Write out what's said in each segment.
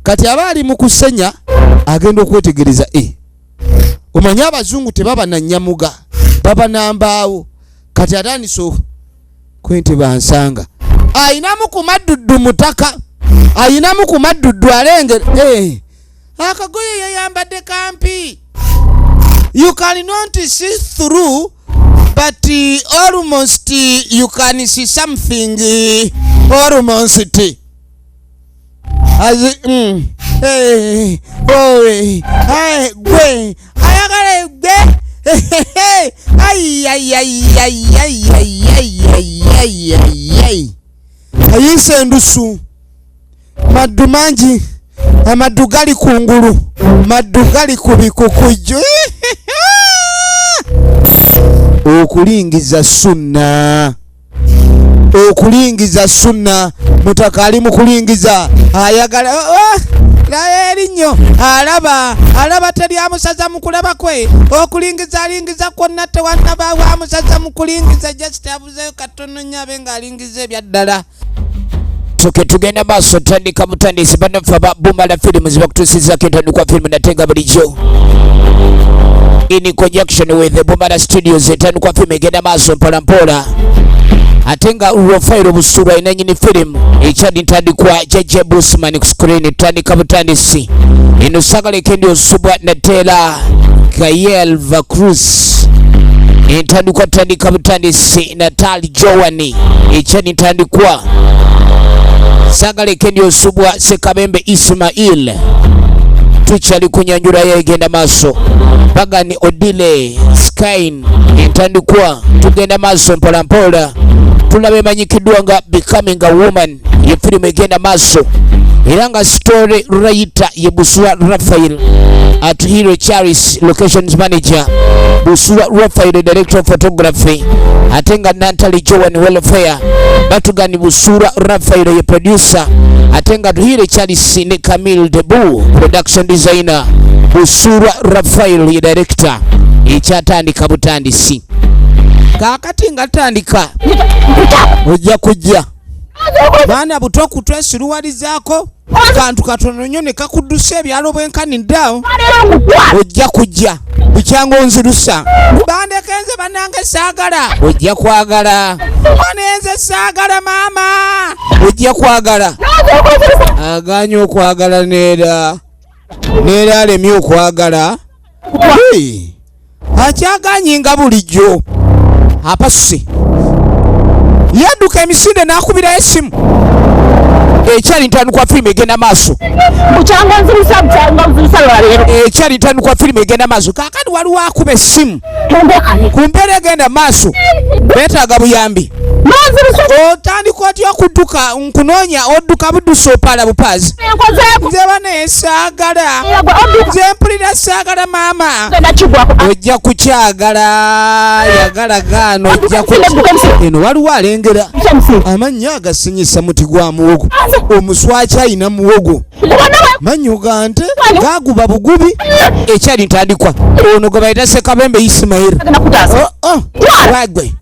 kati abali mu kusenya agenda okwetegereza omanya abazungu tebaba na nyamuga baba nambaawo kati atandise kwente bansanga ayinamu ku madduddu mutaka ayinamu ku madduddu alengera akagoye yayambadde kampi you can not see through but almost you can see something almost as gwe ayagala gwe ayise endusu maddu mangi amaddu gali kungulu maddu gali ku bikukujo okulingiza sunna mutaka ali mu kulingiza ayagala erinyo alaba teri amusaza mu kulaba kwe okulingiza kwonna tewannabaawo amusaza mu kulingiza just abuzeyo katono nyabe ng'alingiza ebyaddala soke tugenda maaso tandika butandisi bannaffe aba Bumala Films bakutuusizako entandikwa firimu natenga bulijjo in conjunction with the Bumala Studios entandikwa firimu egenda maaso mpolampola ate nga Rufairo Busura inanyini firimu ekyali ntandikwa JJ Busman ku screen tandika butandisi eno sagala ekendi osubwa Natela Gael Vacruz entandikwa tandika butandisi Natali Joani ekyali ntandikwa sagala ekendi osubwa Sekabembe Ismail tukyali kunyanjula yegenda maaso Bagani Odile Skyn entandikwa tugenda maaso mpolampola tulabe manyikiddwa nga Becoming a Woman ye firimu egenda maaso era nga story writer ye Busura Raphael at Hero Charis Locations Manager Busura Raphael Director of Photography ate nga Nantali Joan Welfare batugani Busura Raphael ye producer ate nga Hero Charis ne Camille Debu production designer Busura Raphael ye director ekyatandika butandisi kakati nga tandika ojja kujja baana buto kutwesiruwalizaako kantu katono nnyo ne kakuddusa ebyalo bwenkaniddawo ojja kujja bukyanga onzirusa bandekenze bannange saagala ojja kwagala banenze saagala maama ojja kwagala aganye okwagala neera alemye okwagala akyaganyinga bulijjo apasuse yadduka emisinde n'akubirayo essimu ekyali ntandikwa firimu egenda maaso ekyali ntandikwa firimu egenda maaso kaakati waliwo akuba essimu ku mbeera egenda maaso beetaaga buyambi otandika otya okudduka nkunoonya odduka buddusa opaala bupaazi nze bane saagala nze mpulira saagala maama ojja kukyagala yagala gaano ojja eno waliwo alengera amannya agasinyisa muti gwa muwogo omuswaki ayina muwogo manyo gante gaguba bugubi ekyali ntandikwa ono gwe bayita Sekabembe Ismail wagwe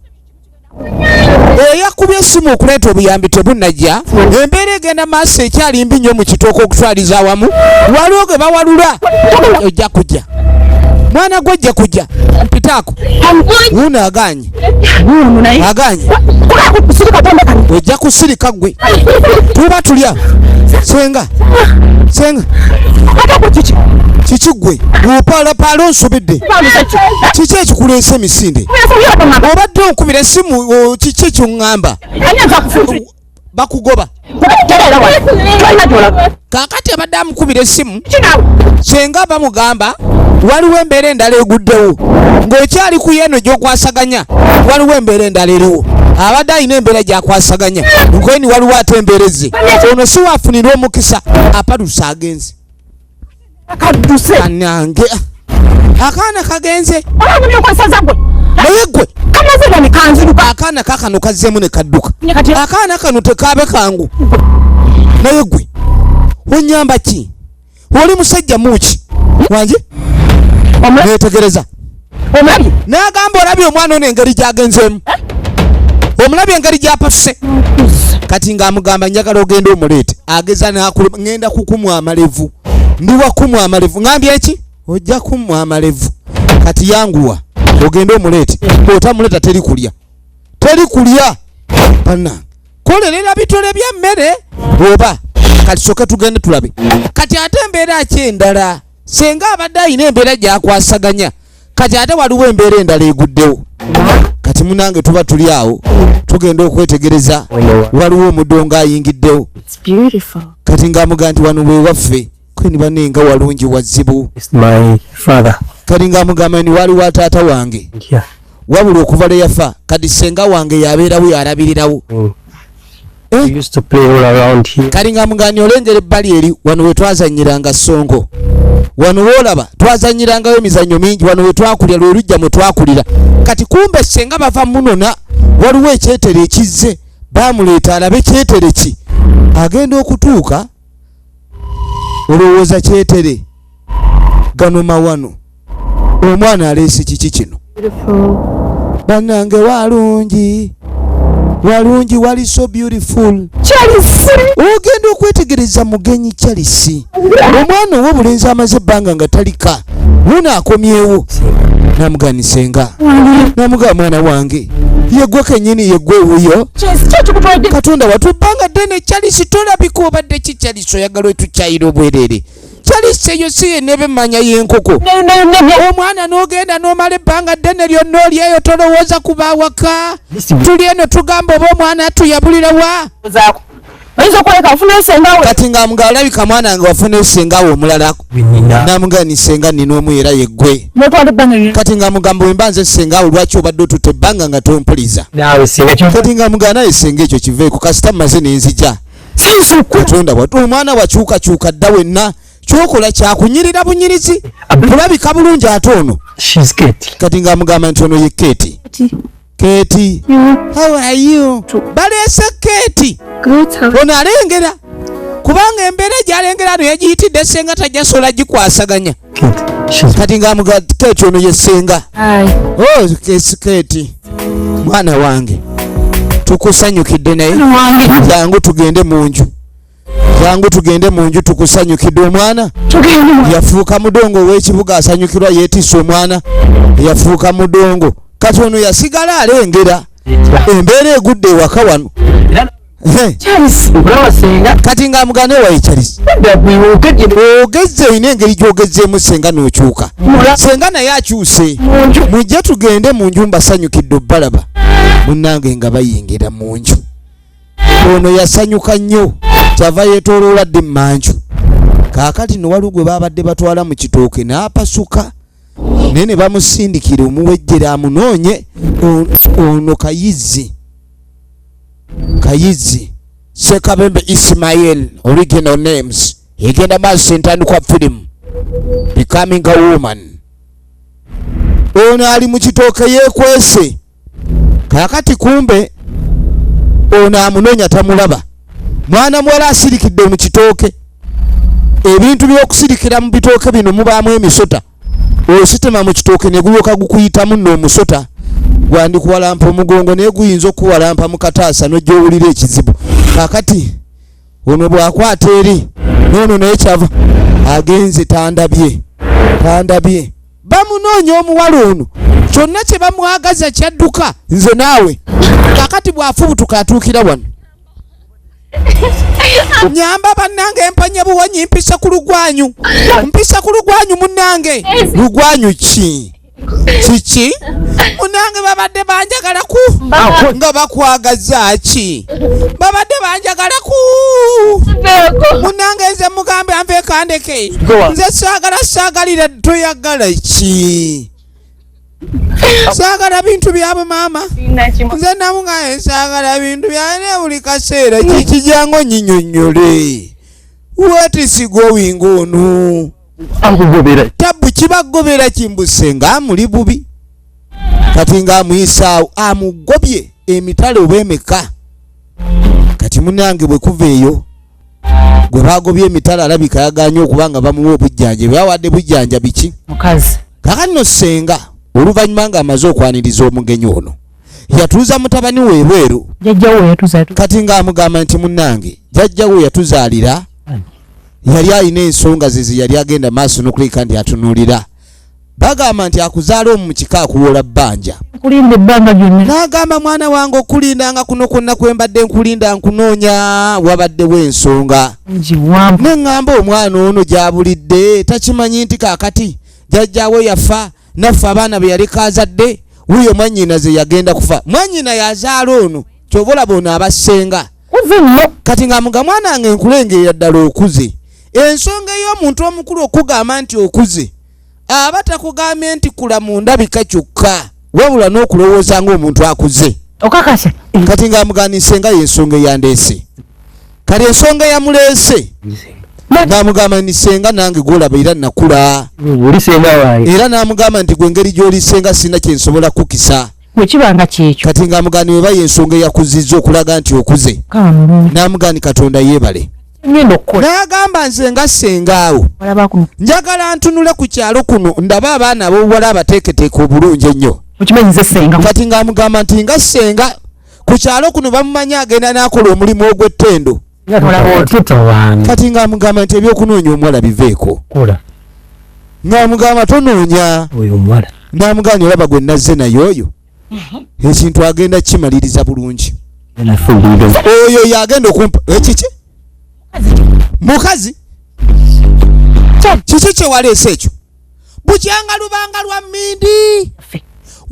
yakubye essimu okuleeta obuyambi tebunnajja embeera egenda maaso ekyali mbi nnyo mu kitooka okutwaliza awamu waliwo gwe bawalula ojja kujja mwana gwe ojja kujja mpitaako wuno aganye ojja kusirika gwe tuba tulya senga kiki gwe opalapaala onsubidde kiki ekikuleesa emisinde obadde onkubira essimu kiki ekyoŋŋamba bakugoba kaakati abadde amukubira essimu senga bamugamba waliwo embeera endala eguddewo ng'okyali ku yeeno gy'okwasaganya waliwo embeera endala eriwo abadde alina embeera gyakwasaganya nkweni waliwo ate embeereze ono si waafunira omukisa apadusa agenze anange akaana kagenze naye gwe akaana kakano kazzeemu ne kadduka akaana kano tekaabe kangu naye gwe onyamba ki oli musajja muki wanje netegereza n'agamba olabye omwana ono engeri gyagenzeemu omulabye engeri gyapasuse kati ng'amugamba njagala ogenda omuleete ageza n'akuluma ngenda kukumwa amalevu ndi wakumwa amalevu ngambye eki ojja kumwa amalevu kati yanguwa ogenda omuleete otamuleta teri kulya bannange kolerera bitole bya mmere oba kati soka tugende tulabe kati ate embeera ki endala senga abadde ayina embeera gyakwasaganya kati ate waliwo embeera endala eguddewo kati munange tuba tuli awo tugenda okwetegereza waliwo omudongo ayingiddewo kati ng'amuga nti wano wewaffe kweni banenga walungi wazibu kati ng'amugamba ni waliwo taata wange wabula okuva lwe yafa kati senga wange yabeerawo yalabirirawo kali ng'amugani olengera ebbali eri wano we twazanyiranga Songo wano woolaba twazanyirangayo emizannyo mingi wano we twakulira lwe lujja mwe twakulira kati kumbe senga bava munona waliwo ekyetere ekizze bamuleeta alabe kyetere ki agenda okutuuka olowooza kyetere gano mawano omwana aleese kiki kino bannange walungi wali so beautiful ogenda okwetegereza mugenyi Charles omwana ow'obulenzi amaze ebbanga nga talika wona akomyewo namuganisenga namuga mwana wange yegwe kenyini yegwe wuyo Katonda watubbanga ddene Charles tolabika obadde ki Charles oyagala etukyayira obwerere Charles eyo si yenebe manya yenkoko omwana n'ogenda n'omala ebbanga ddene lyonna oli eyo tolowooza kuba waka tuli eno tugamba oba omwana tuyabulirawa kati ng'amuga olabika mwana wange wafuna esengawo omulala namuga nisenga nina omu era yeggwe kati ng'amugamba bwe mba nze sengawo lwaki obadde otutte ebbanga nga tompuliza kati ng'amuga naye senga ekyo kiveeko kasita mmaze nenzija Katonda watu omwana wakyukakyuka dda wenna kyokola kyakunyirira bunyirizi kulabika bulungi ate ono kati ng'amugamba nti ono ye Keti how are you baleese Keti ono alengera kubanga embeera gy'alengera ano yagiyitidde senga tajasobola gikwasaganya kati ng'amuga Keti ono ye senga Keti mwana wange tukusanyukidde naye jangu tugende mu nju tukusanyukidde omwana yafuuka mudongo ow'ekibuga asanyukirwa yeetisse omwana yafuuka mudongo kati ono yasigala alengera embeera egudde ewaka wano kati ng'amugane wayi Charles ogezze olina engeri gy'ogezzeemu senga n'okyuka senga naye akyuse mujje tugende mu nju mbasanyukidde obbalaba munnange nga bayingira mu nju ono yasanyuka nnyo kyava yeetooloola dde mmanju kaakati no waliwo gwe babadde batwala mu kitooke n'apasuka naye ne bamusindikira omuwejjera amunoonye ono Kayizi Sekabembe Ismail original names egenda maaso entandikwa firimu Becoming a Woman ono ali mu kitooke yeekwese kaakati kumbe ono amunoonya tamulaba mwana muwala asirikidde mu kitooke ebintu by'okusirikira mu bitooke bino mubaamu emisota ositema mu kitooke ne gulyoka gukuyitamu nno omusota gwandikuwalampa omugongo naye guyinza okuwalampa mu kataasa n'ojjowulira ekizibu kaakati ono bw'akwata eri noono naye kyava agenze tandabye bamunoonya omuwala ono kyonna kye bamwagaza kyadduka nze naawe kaakati bw'afubutuka atuukira wano nyamba bannange empanya buwanyi mpisa ku lugwanyu munnange lugwanyu kiki munnange babadde banjagala ku nga bakwagaza ki babadde banjagala ku munnange nze mugambe anve kandeke nze saagalira toyagala ki saagala bintu byabwe maama nze namunga saagala bintu byane buli kaseera kikijango nyinyonyole what is going on tabu kibagobera kimbusenga amuli bubi kati ng'amuyisaawo amugobye emitale oba emeka kati munange bwe kuva eyo gwe bagobye emitale alabika yaganye okubanga bamuwa obujjanja bawadde bujjanja biki mukazi kakati no senga oluvannyuma ng'amaze okwaniriza omugenyi ono yatuuza mutabani we bweru jajjawo yatuza kati ng'amugamba nti munnange jajjawo yatuzaalira yali alina ensonga ze yali agenda maaso n'okulika nti atunuulira bagamba nti akuzaala omu mu kika akuwola bbanja kulinda ebbanga lyonna n'agamba mwana wange okulindanga kuno kwonna kwe mbadde nkulinda nkunoonya wabaddewo ensonga neŋŋamba omwana ono gy'abulidde takimanyi nti kaakati jajjaawe yafa naffe abaana be yali kaazadde wuyo mwannyina ze yagenda kufa mwannyina yazaala ono ky'oba olaba ono abassenga kati ng'amuga mwana wange nkulengerera ddala okuze ensonga ey'omuntu omukulu okugamba nti okuze aba takugambye nti kula mu ndabika kyokka wabula n'okulowooza ng'omuntu akuze okakasa kati ng'amuganise nga y'ensonga eyandeese kale ensonga yamuleese n'amugamba nisenga nange gwolaba era nakula era n'amugamba nti gwe engeri gy'olisenga sina kyensobola kukisa wekibanga kyekyo kati ng'amugani weba y'ensonga eyakuzizza okulaga nti okuze n'amugani katonda yeebale n'agamba nze nga sengaawo njagala ntunule ku kyalo kuno ndaba abaana ab'obuwala abateeketeeke obulungi ennyo kati ng'amugamba nti nga senga ku kyalo kuno bamumanyi agenda n'akola omulimu ogw'ettendo kati ng'amugamba nti ebyokunoonya omuwala biveeko ng'amugamba tonoonya n'amugamba olaba gwe nazze naye oyo ekintu agenda kimaliriza bulungi oyo yagenda okumpa ekiki mukazi kiki kyewaleese ekyo bukyanga lubanga lwa mmindi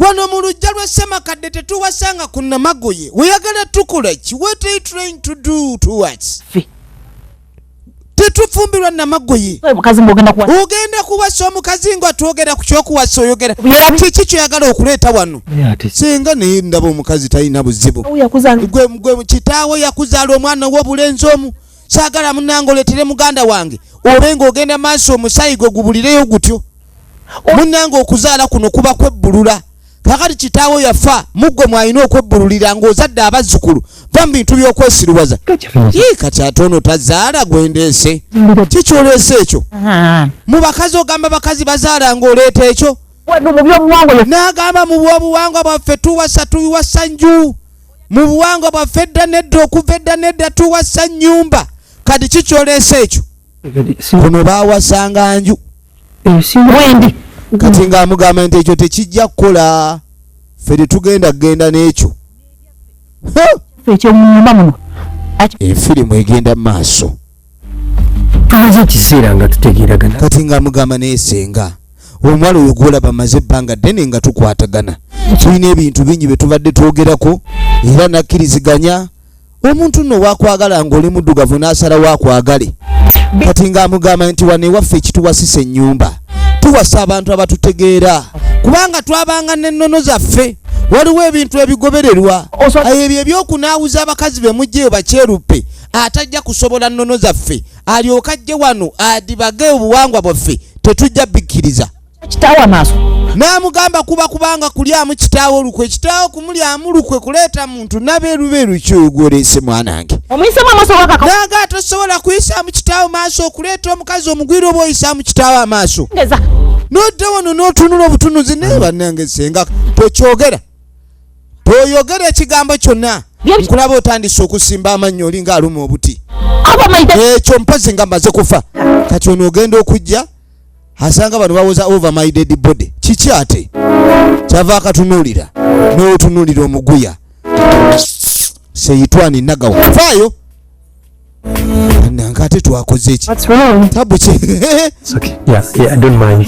wano mu lujja lwa Ssemakadde tetuwasanga ku Namagoye weyagala tukola ki what are you trying to do towards tetufumbirwa Namagoye ogenda kuwasa omukazi nga twogera ku kyokuwasa oyogera kiki kyoyagala okuleeta wano senga naye ndaba omukazi talina buzibu gwe kitaawe yakuzaala omwana w'obulenzi omu saagala munnange oleetere muganda wange obenga ogenda maaso omusayi gwe gubulireyo gutyo munnange okuzaala kuno kuba kwebbulula kakati kitaawe yafa muggwe mwalina okwebbululira ng'ozadde abazzukulu va mu bintu by'okwesiriwaza kati ate ono tazaala gwendeese kikyoleese ekyo mu bakazi ogamba bakazi bazaala ng'oleeta ekyo n'agamba mu bwobuwangwa bwaffe tuwasa nju mu buwangwa bwaffe edda nedda okuva edda nedda tuwasa nnyumba kati kikyoleese ekyo kuno baawasanga nju kati ng'amugamba nti ekyo tekijja kukola ffe tetugenda kgenda n'ekyo efirimu egenda mu maaso kati ng'amugamba neesenga omuwala oyo gwolaba maze ebbanga ddene nga tukwatagana tulina ebintu bingi bye tubadde twogerako era nakkiriziganya omuntu nno waakwagala ng'oli muddugavu n'asalawo akwagale kati ng'amugamba nti wano ewaffe ekituwasisa ennyumba tuwasa abantu abatutegeera kubanga twabanga n'ennono zaffe waliwo ebintu ebigobererwa ebyo ebyokunaawuza abakazi be mujjeyo bakyeruppe atajja kusobola nnono zaffe alyoka ajje wano adibage obuwangwa bwaffe tetujja bikkiriza kitaawe amaaso n'amugamba kubanga kulyamu kitaawe olukwe kitaawe kumulyamu lukwe kuleeta muntu nabeerubeeru kyoyogoleese mwanange omuyisemu amaaso naga tosobola kuyisaamu kitaawe maaso okuleeta omukazi omugwira oba oyisaamu kitaawe amaaso nodda wano n'otunula obutunuzi naye bannange senga tokyogera toyogera ekigambo kyonna nkulaba otandise okusimba amannyo olinga aluma obuti ekyo mpozi nga mmaze kufa kati ono ogenda okujja asanga bano bawoza over my dead body kiki ate kyava akatunuulira n'otunuulira omuguya seyitwani nagawo faayo nange ate twakoze eki tabu ki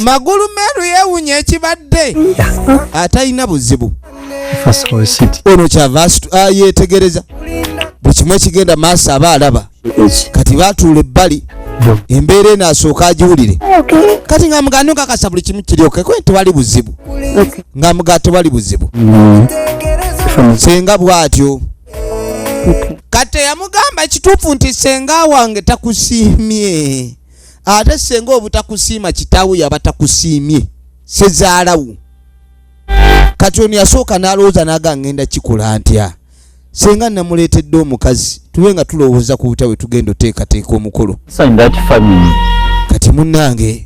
magulu meeru yeewunya ekibadde atalina buzibu ono kyava yeetegereza buli kimu ekigenda maaso aba alaba kati baatuula ebbali embeera eno asooka agiwulire kati ng'amugano kakasa buli kimu kiryokeko tewali buzibu ng'amuga tewali buzibu senga bw'atyo kati yamugamba ekituufu nti senga wange takusiimye ate senga obutakusiima kitaawe yaba takusiimye sezaalawo kati ono yasooka n'alowooza n'aga ngenda kikola ntya senga namuleetedde omukazi tube nga tulowooza ku butawe tugenda oteekateeka omukolo kati munnange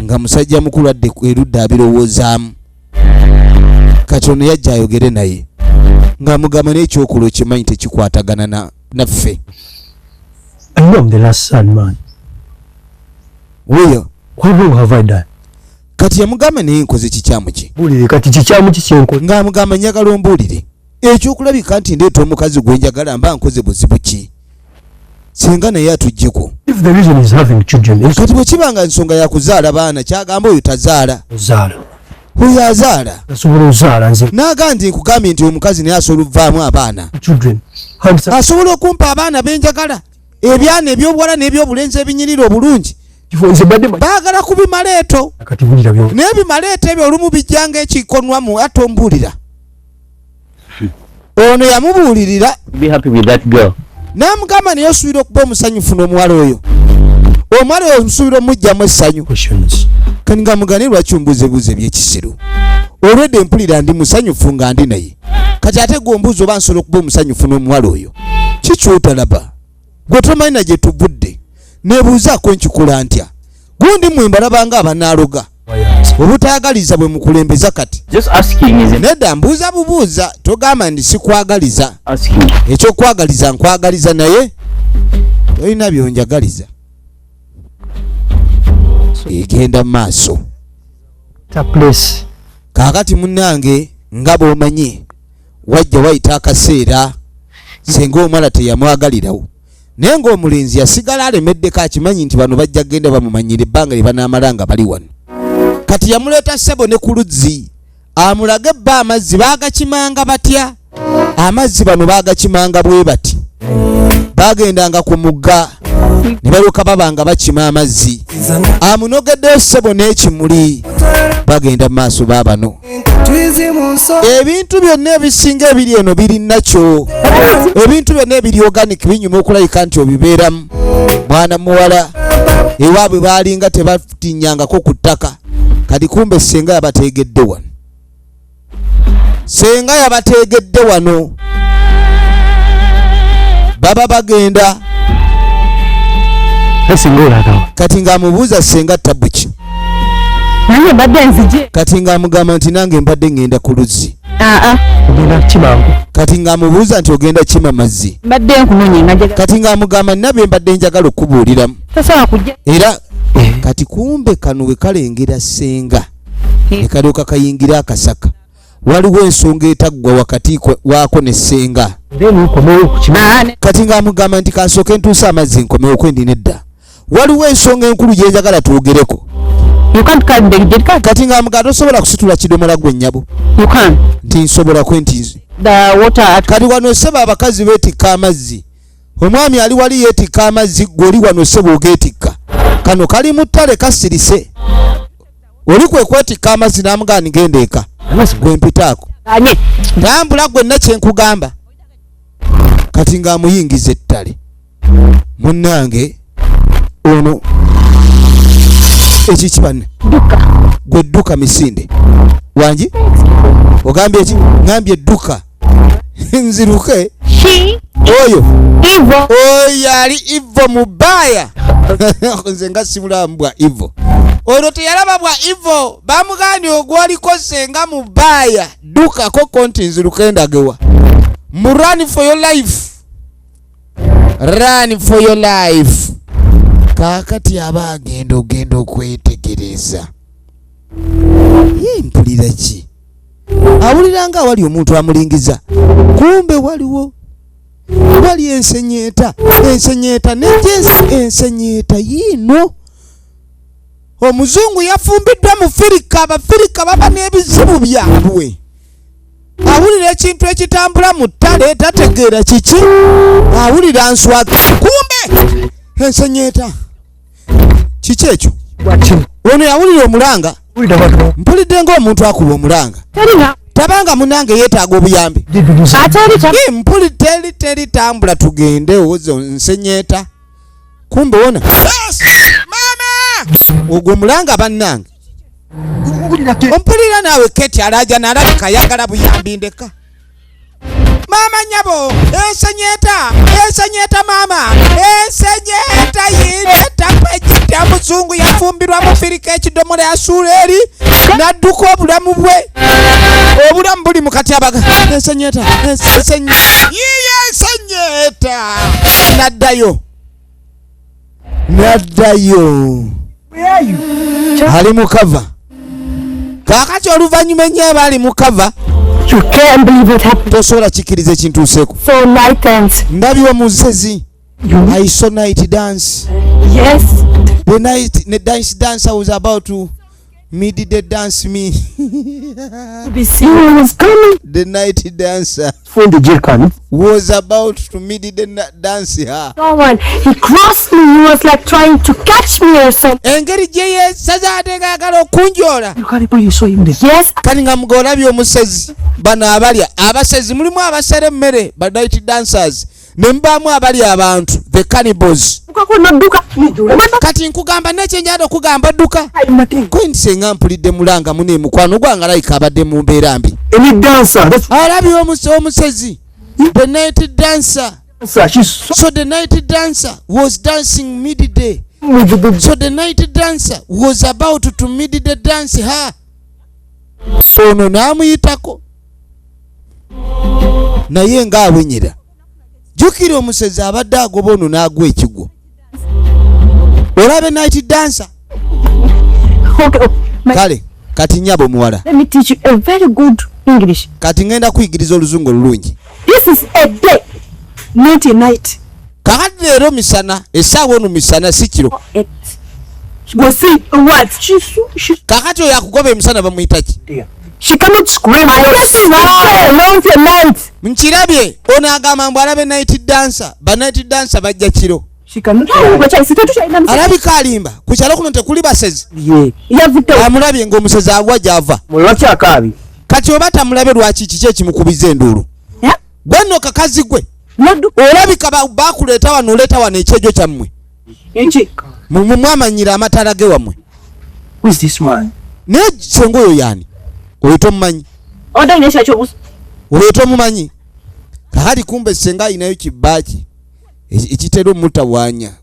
nga musajja mukulu adde erudda abirowoozaamu Katono yajja ayogere naye ng'amugamba n'ekyokulo kimanyi tekikwatagana naffe. I know I'm the last son, man. Wuyo. What wrong have I done? Kati yamugamba naye nkoze kikyamu ki. Bulire kati kikyamu ki kyenkoze. Ng'amugamba njagala ombuulire. Ekyokulabika nti ndeeta omukazi gwe njagala mba nkoze buzibu ki. Singa naye atuggyeko. If the reason is having children, kati bwe kibanga ensonga ya kuzaala baana kyagamba oyo tazaala. Zaala. Oyo azaala. Asobola ozaala nze. N'agamba nti nkugambye nti omukazi naye asobola okuvaamu abaana. Children. Asobola okumpa abaana benjagala. Ebyana eby'obuwala n'eby'obulenzi ebinyirira obulungi. Baagala kubimaleeto. N'ebimaleeto ebyo olumu bijjanga ekikonwamu ate ombuulira. Ono yamubuulirira. Be happy with that girl. N'amugamba naye osuubira okuba omusanyufu n'omuwala oyo. Omuwala oyo osuubira omugyamu essanyu. Kani ng'amugane lwaki ombuuzebuuza eby'ekisiru. Olwedde mpulira ndi musanyufu nga ndi naye. Kati ate gw'ombuuza oba nsobola okuba omusanyufu n'omuwala oyo. Kiky'otalaba. Gwe tomanyi na gye tuvudde. Neebuuzaako nkikola ntya. Gundi mmwe mbalabanga abanaaloga. Obutaagaliza bwe mukulembeza kati. Just asking, is it? Nedda mbuuza bubuuza togamba ndi sikwagaliza. Asking. Ekyokwagaliza nkwagaliza naye tolina byonjagaliza. Egenda mu maaso. Kaakati munnange nga bw'omanyi wajja wayita akaseera singa omwana teyamwagalirawo. Naye ng'omulenzi yasigala alemeddeko akimanyi nti bano bajja kgenda bamumanyira ebbanga lye banaamala nga bali wano. Kati yamuleeta ssebo ne ku luzzi amulage bba amazzi baagakimanga batya. Amazzi bano baagakimanga bwe bati. Baagendanga ku mugga ne balyoka babanga bakima amazzi. Amunogeddeyo ssebo n'ekimuli bagenda mu maaso baabano. Ebintu byonna ebisinga ebiri eno biri nakyo. Ebintu byonna ebiri organic binyuma okulabika nti obibeeramu. Mwana muwala ewaabwe baalinga tebatinyangako ku ttaka. Kati kumbe senga yabategedde wano. Senga yabategedde wano. Baba bagenda. Kati ng'amubuuza senga tabuki. Nange mbadde nzije. Kati ng'amugamba nti nange mbadde ngenda ku luzzi. Ogenda kima. Kati ng'amubuuza nti ogenda kima mazzi. Mbadde nkunoonya njagala. Kati ng'amugamba nabye mbadde njagala okubuuliramu. Tosobola kujja. Era kati kumbe kano we kalengera senga. Ne kalyoka kayingira akasaka. Waliwo ensonga etaggwa wakati waako ne senga. Kati ng'amugamba nti kansooke ntuuse amazzi nkomewo kwe ndi nedda. Waliwo ensonga enkulu gye njagala twogereko. Kati ng'amugamba tosobola kusitula kidomola gwe nnyabo. Nti nsobola kwe nti kati wano seba abakazi beetikka amazzi. Omwami ali wali yeetikka amazzi gw'oli wano seba ogeetikka. Kano kali mu ttale kasirise. Oli kwe kwetikka amazzi n'amugamba ngenda eka. Gwe mpitaako. Tambula gwenna kye nkugamba. Kati ng'amuyingiza ettale. Munnange ono eki kibanne gwe dduka misinde wangi ogambye eki ngambye edduka nziruke oyo yali Ivo Mubaya. Nze nga sibulamu bwa Ivo ono teyalaba bwa Ivo bamugani ogwoliko senga Mubaya ddukako konti nziruke ndagewa mu run for your life. Run for your life. Kaakati aba agenda ogenda okwetegereza. Mpulira ki? Awulira nga wali omuntu amulingiza. Kumbe waliwo. Wali ensenyeeta. Ensenyeeta nejesi ensenyeeta yino. Omuzungu yafumbiddwa mu Firika. Abafirika baba n'ebizibu byabwe. Awulira ekintu ekitambula mu ttale tategeera kiki. Awulira nswaka. Kumbe ensenyeeta. Kiki ekyo? Ono yawulira omulanga. Mpulidde ng'omuntu akuba omulanga. Tabanga munange yeetaaga obuyambi. Mpulidde teri tambula tugende ozo nsenyeeta. Kumbe wona. Mama! Ogwo omulanga bannange. Ompulira naawe Keti alaja nalabika ayagala buyambi ndeka. Mama nyabo, ensenyeta mama, ensenyeta yineta pejita muzungu yafumbirwa mu Firika ekidomola ya Suleri nadduka obulamu bwe mukatyabaga esenyeta naddayo ali mukava kakati oluvannyuma ennyo bali mukava You can't believe what happened. tosobola kikiriza ekintuuseeko So night dance. ndabye omusezi I saw night dance. Yes. The dance dancer was about to mid the dance me. Be seen was coming. The night dancer Fundi jerkani. was about to mid the dance her. Someone, he crossed me. He was like trying to catch me or something. Engeri gye yeesazadde agala okunjoola. You can't believe you saw him there. Yes. Kati nga mugolabye omusezi bano abalya abasezi mulimu abasera emmere ba night dancers ne mbaamu abali abantu the cannibals. Kati nkugamba nekyenjala okugamba dduka kwentisenga mpulidde mulanga mune mukwano gwange alayika abadde mu mbeera mbi. Any dancer. That's Alabye omusezi the night dancer. So the night dancer was dancing midday. So the night dancer was about to mid the dance her. Ono n'amuyitako naye ng'awenyera. Jukira omusezi abadde agoba ono n'agwa ekigwo. Olabe night dancer. Okay. Kale kati nnyabo muwala. Let me teach you a very good English. Kati ngenda kuyigiriza oluzungu olulungi. This is a day, not a night. Kakati leero misana essaawa ono misana si kiro. It was saying what? Kakati oyo akugoba emisana bamuyita ki? She cannot scream. This is not a night. Nkirabye ono agamba mbu alabe night dancer. Ba night dancer bajja kiro. She cannot. Alabika alimba ku kyalo kuno tekuli basezi. yeah. Amulabye ng'omusezi agwa gy'ava. Mulwaki akabi. Kati oba tamulabe lwaki kiki ekimukubiza enduulu? Yeah. Gwe nno kakazi gwe Not olabika bakuleeta wano oleeta wano ekyejo kyammwe mumwamanyira amataala ge wammwe. Who is this man? Naye senga oyo yaani oyo tomumanyi oyo tomumanyi. Kakati kumbe senga ayinayo kibaaki ekitera omutawaanya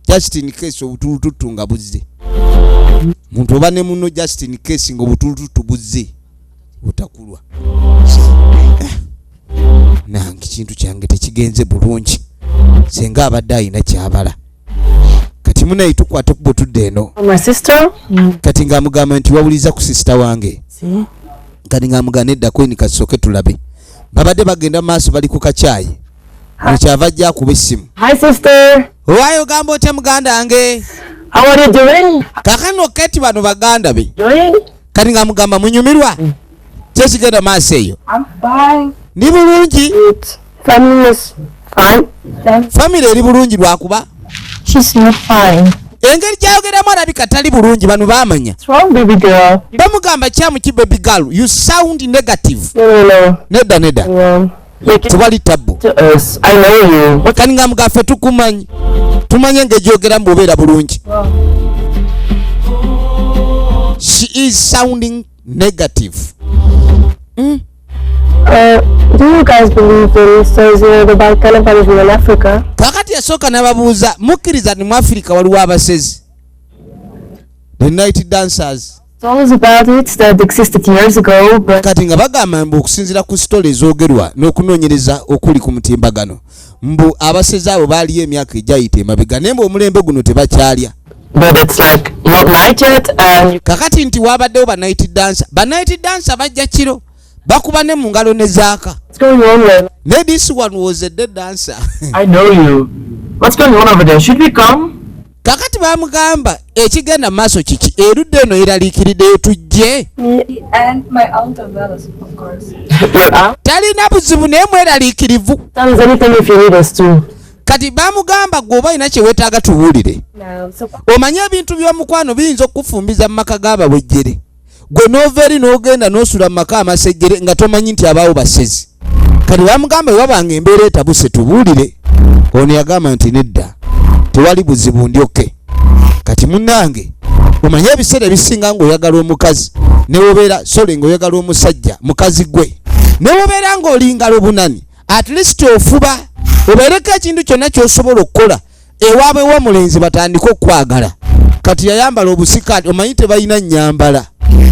just in case obutulututu nga buzze. Muntu oba ne muno just in case nga obutulututu buzze otakulwa. Nange kintu kyange tekigenze bulungi senga abadde ayina kyabala. Kati munayi tukwate ku butudde eno. my sister. Kati ng'amugamba nti wawuliza ku sisita wange. Kati ng'amugamba nedda kweni kasooke tulabe. Babadde bagenda maaso bali ku kacaayi. Mukyava ajja akuba essimu. Hi sister. Owaayo gamba otya muganda wange? How are you doing? Kakano kati bano baganda be. Doing? Kati ng'amugamba munyumirwa? Kyekigenda maaso eyo. I'm fine. Ndi bulungi. Family is fine. Family eri bulungi lwakuba She's not fine. engeri gyayogeramu alabika tali bulungi bano baamanya. What's wrong, baby girl? Bamugamba kyamu ki baby girl, you sound negative. No. Nedda tewali tabbu. To us. I know you. Kani ng'amugamba ffe tukumanyi tumanye engeri gyogeramu bw'obeera bulungi. She is sounding negative. Do you guys believe in stories about cannibalism in Africa? Kakati yasooka n'ababuuza mukkiriza nti mu Africa waliwo abasezi. The night dancers. It's always about it that existed years ago, but Kati nga bagamba mbu okusinziira ku sitole ezoogerwa n'okunoonyereza okuli ku mutimbagano mbu abasezi abo baaliyo emyaka egyayita emabega naye mbu omulembe guno tebakyalya. it's like not night yet, and Kakati nti waabaddewo ba night dancer. Ba night dancer bajja kiro bakuba ne mu ngalo ne zaaka. what's going on there? Ne this one was a dead dancer. I know you. What's going on over there? Should we come? Kakati bamugamba ekigenda mu maaso kiki erudde eno eraliikiriddeyo tujje. And my aunt as well, of course. Talina buzibu naye mweraliikirivu. Tell us anything if you need us to. Kati bamugamba gweoba alina kye weetaaga tuwulire. No, so Omanye ebintu by'omukwano biyinza okukufumbiza mu maka g'abawejjere. Gwe n'ova eri n'ogenda n'osula mu maka amasejjere nga tomanyi nti abaawo basezi. Kati bamugamba ewabanga embeera etabuse tubuulire. Ono yagamba nti nedda tewali buzibu ndyoke. Kati munnange omanye ebiseera ebisinga ng'oyagala omukazi ne wobeera sole ng'oyagala omusajja mukazi gwe ne wobeera ng'olingala obunani at least ofuba obeereko ekintu kyonna ky'osobola okukola ewaabwe w'omulenzi batandika okwagala. Kati yayambala obusikaati omanyi tebalina nnyambala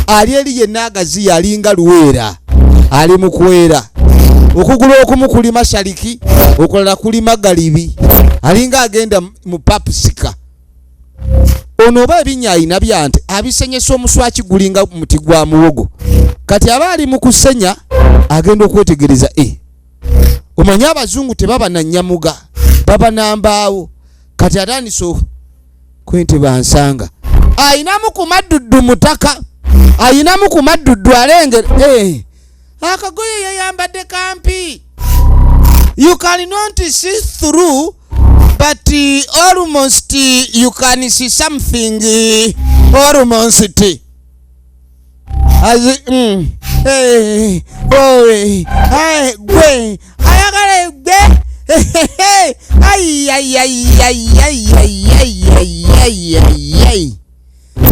ali eri yenna agazi yalinga luweera ali mu kwera. Okugulu okumu kuli mashariki, okulala kuli magharibi. Alinga agenda mu papusika. Ono oba ebinnya alina byante abisenyesa omuswaki gulinga muti gwa muwogo. Kati abali mu kusenya agenda okwetegereza omanya abazungu tebaba na nyamuga baba nambaawo. Kati atandise kwente bansanga ayinamu ku madduddu mutaka, ayinamu ku madduddu alengera akagoye yayambadde kampi. You cannot see through but almost you can see something almost as gwe ayagala gwe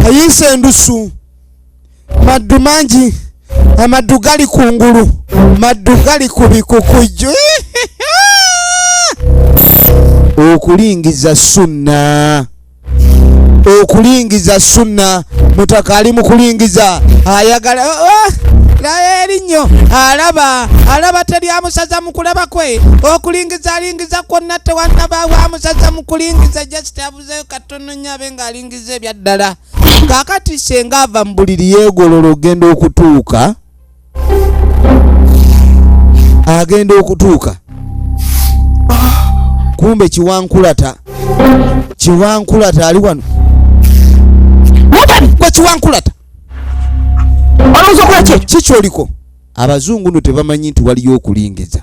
ayise endusu maddu mangi amaddu gali kungulu maddu gali ku bikukuju okulingiza sunna mutaka ali mu kulingiza ayagala erinyo alaba teri amusaza mu kulaba kwe okulingiza kwonna tewannabaawo amusaza mu kulingiza just abuzeyo katono nyabe ng'alingiza ebyaddala. Kakati senga ava mu buliri yeegolola ogenda okutuuka kumbe kiwankulata ali wano. Kwa kiwankulata kikyoliko abazungu no tebamanyi nti waliyo okulingiza.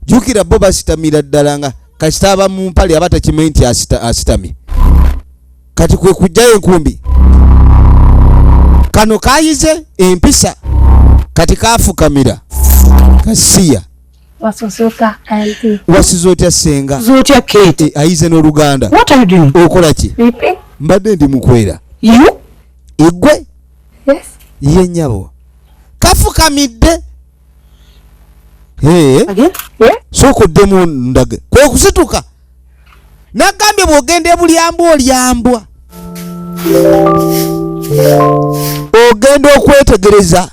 Jukira bo basitamira ddala nga kasita aba mu mpale abatakimanyi nti asitamye. Kati kwe kujjayo enkumbi kano kayize empisa kati kafukamira kasiya Wasusuka auntie. Wasizotya senga Zotya Kate. Ayize n'Oluganda. What are you doing? Okola ki? Sleeping? Mbadde ndi mukwera. You? Igwe? Yes. Ye nyabo. Kafukamidde. Again? Yeah. Sokoddemu ndage. Kwe kusituka. Nagambye bw'ogenda bulyambwa olyambwa. Ogenda okwetegereza.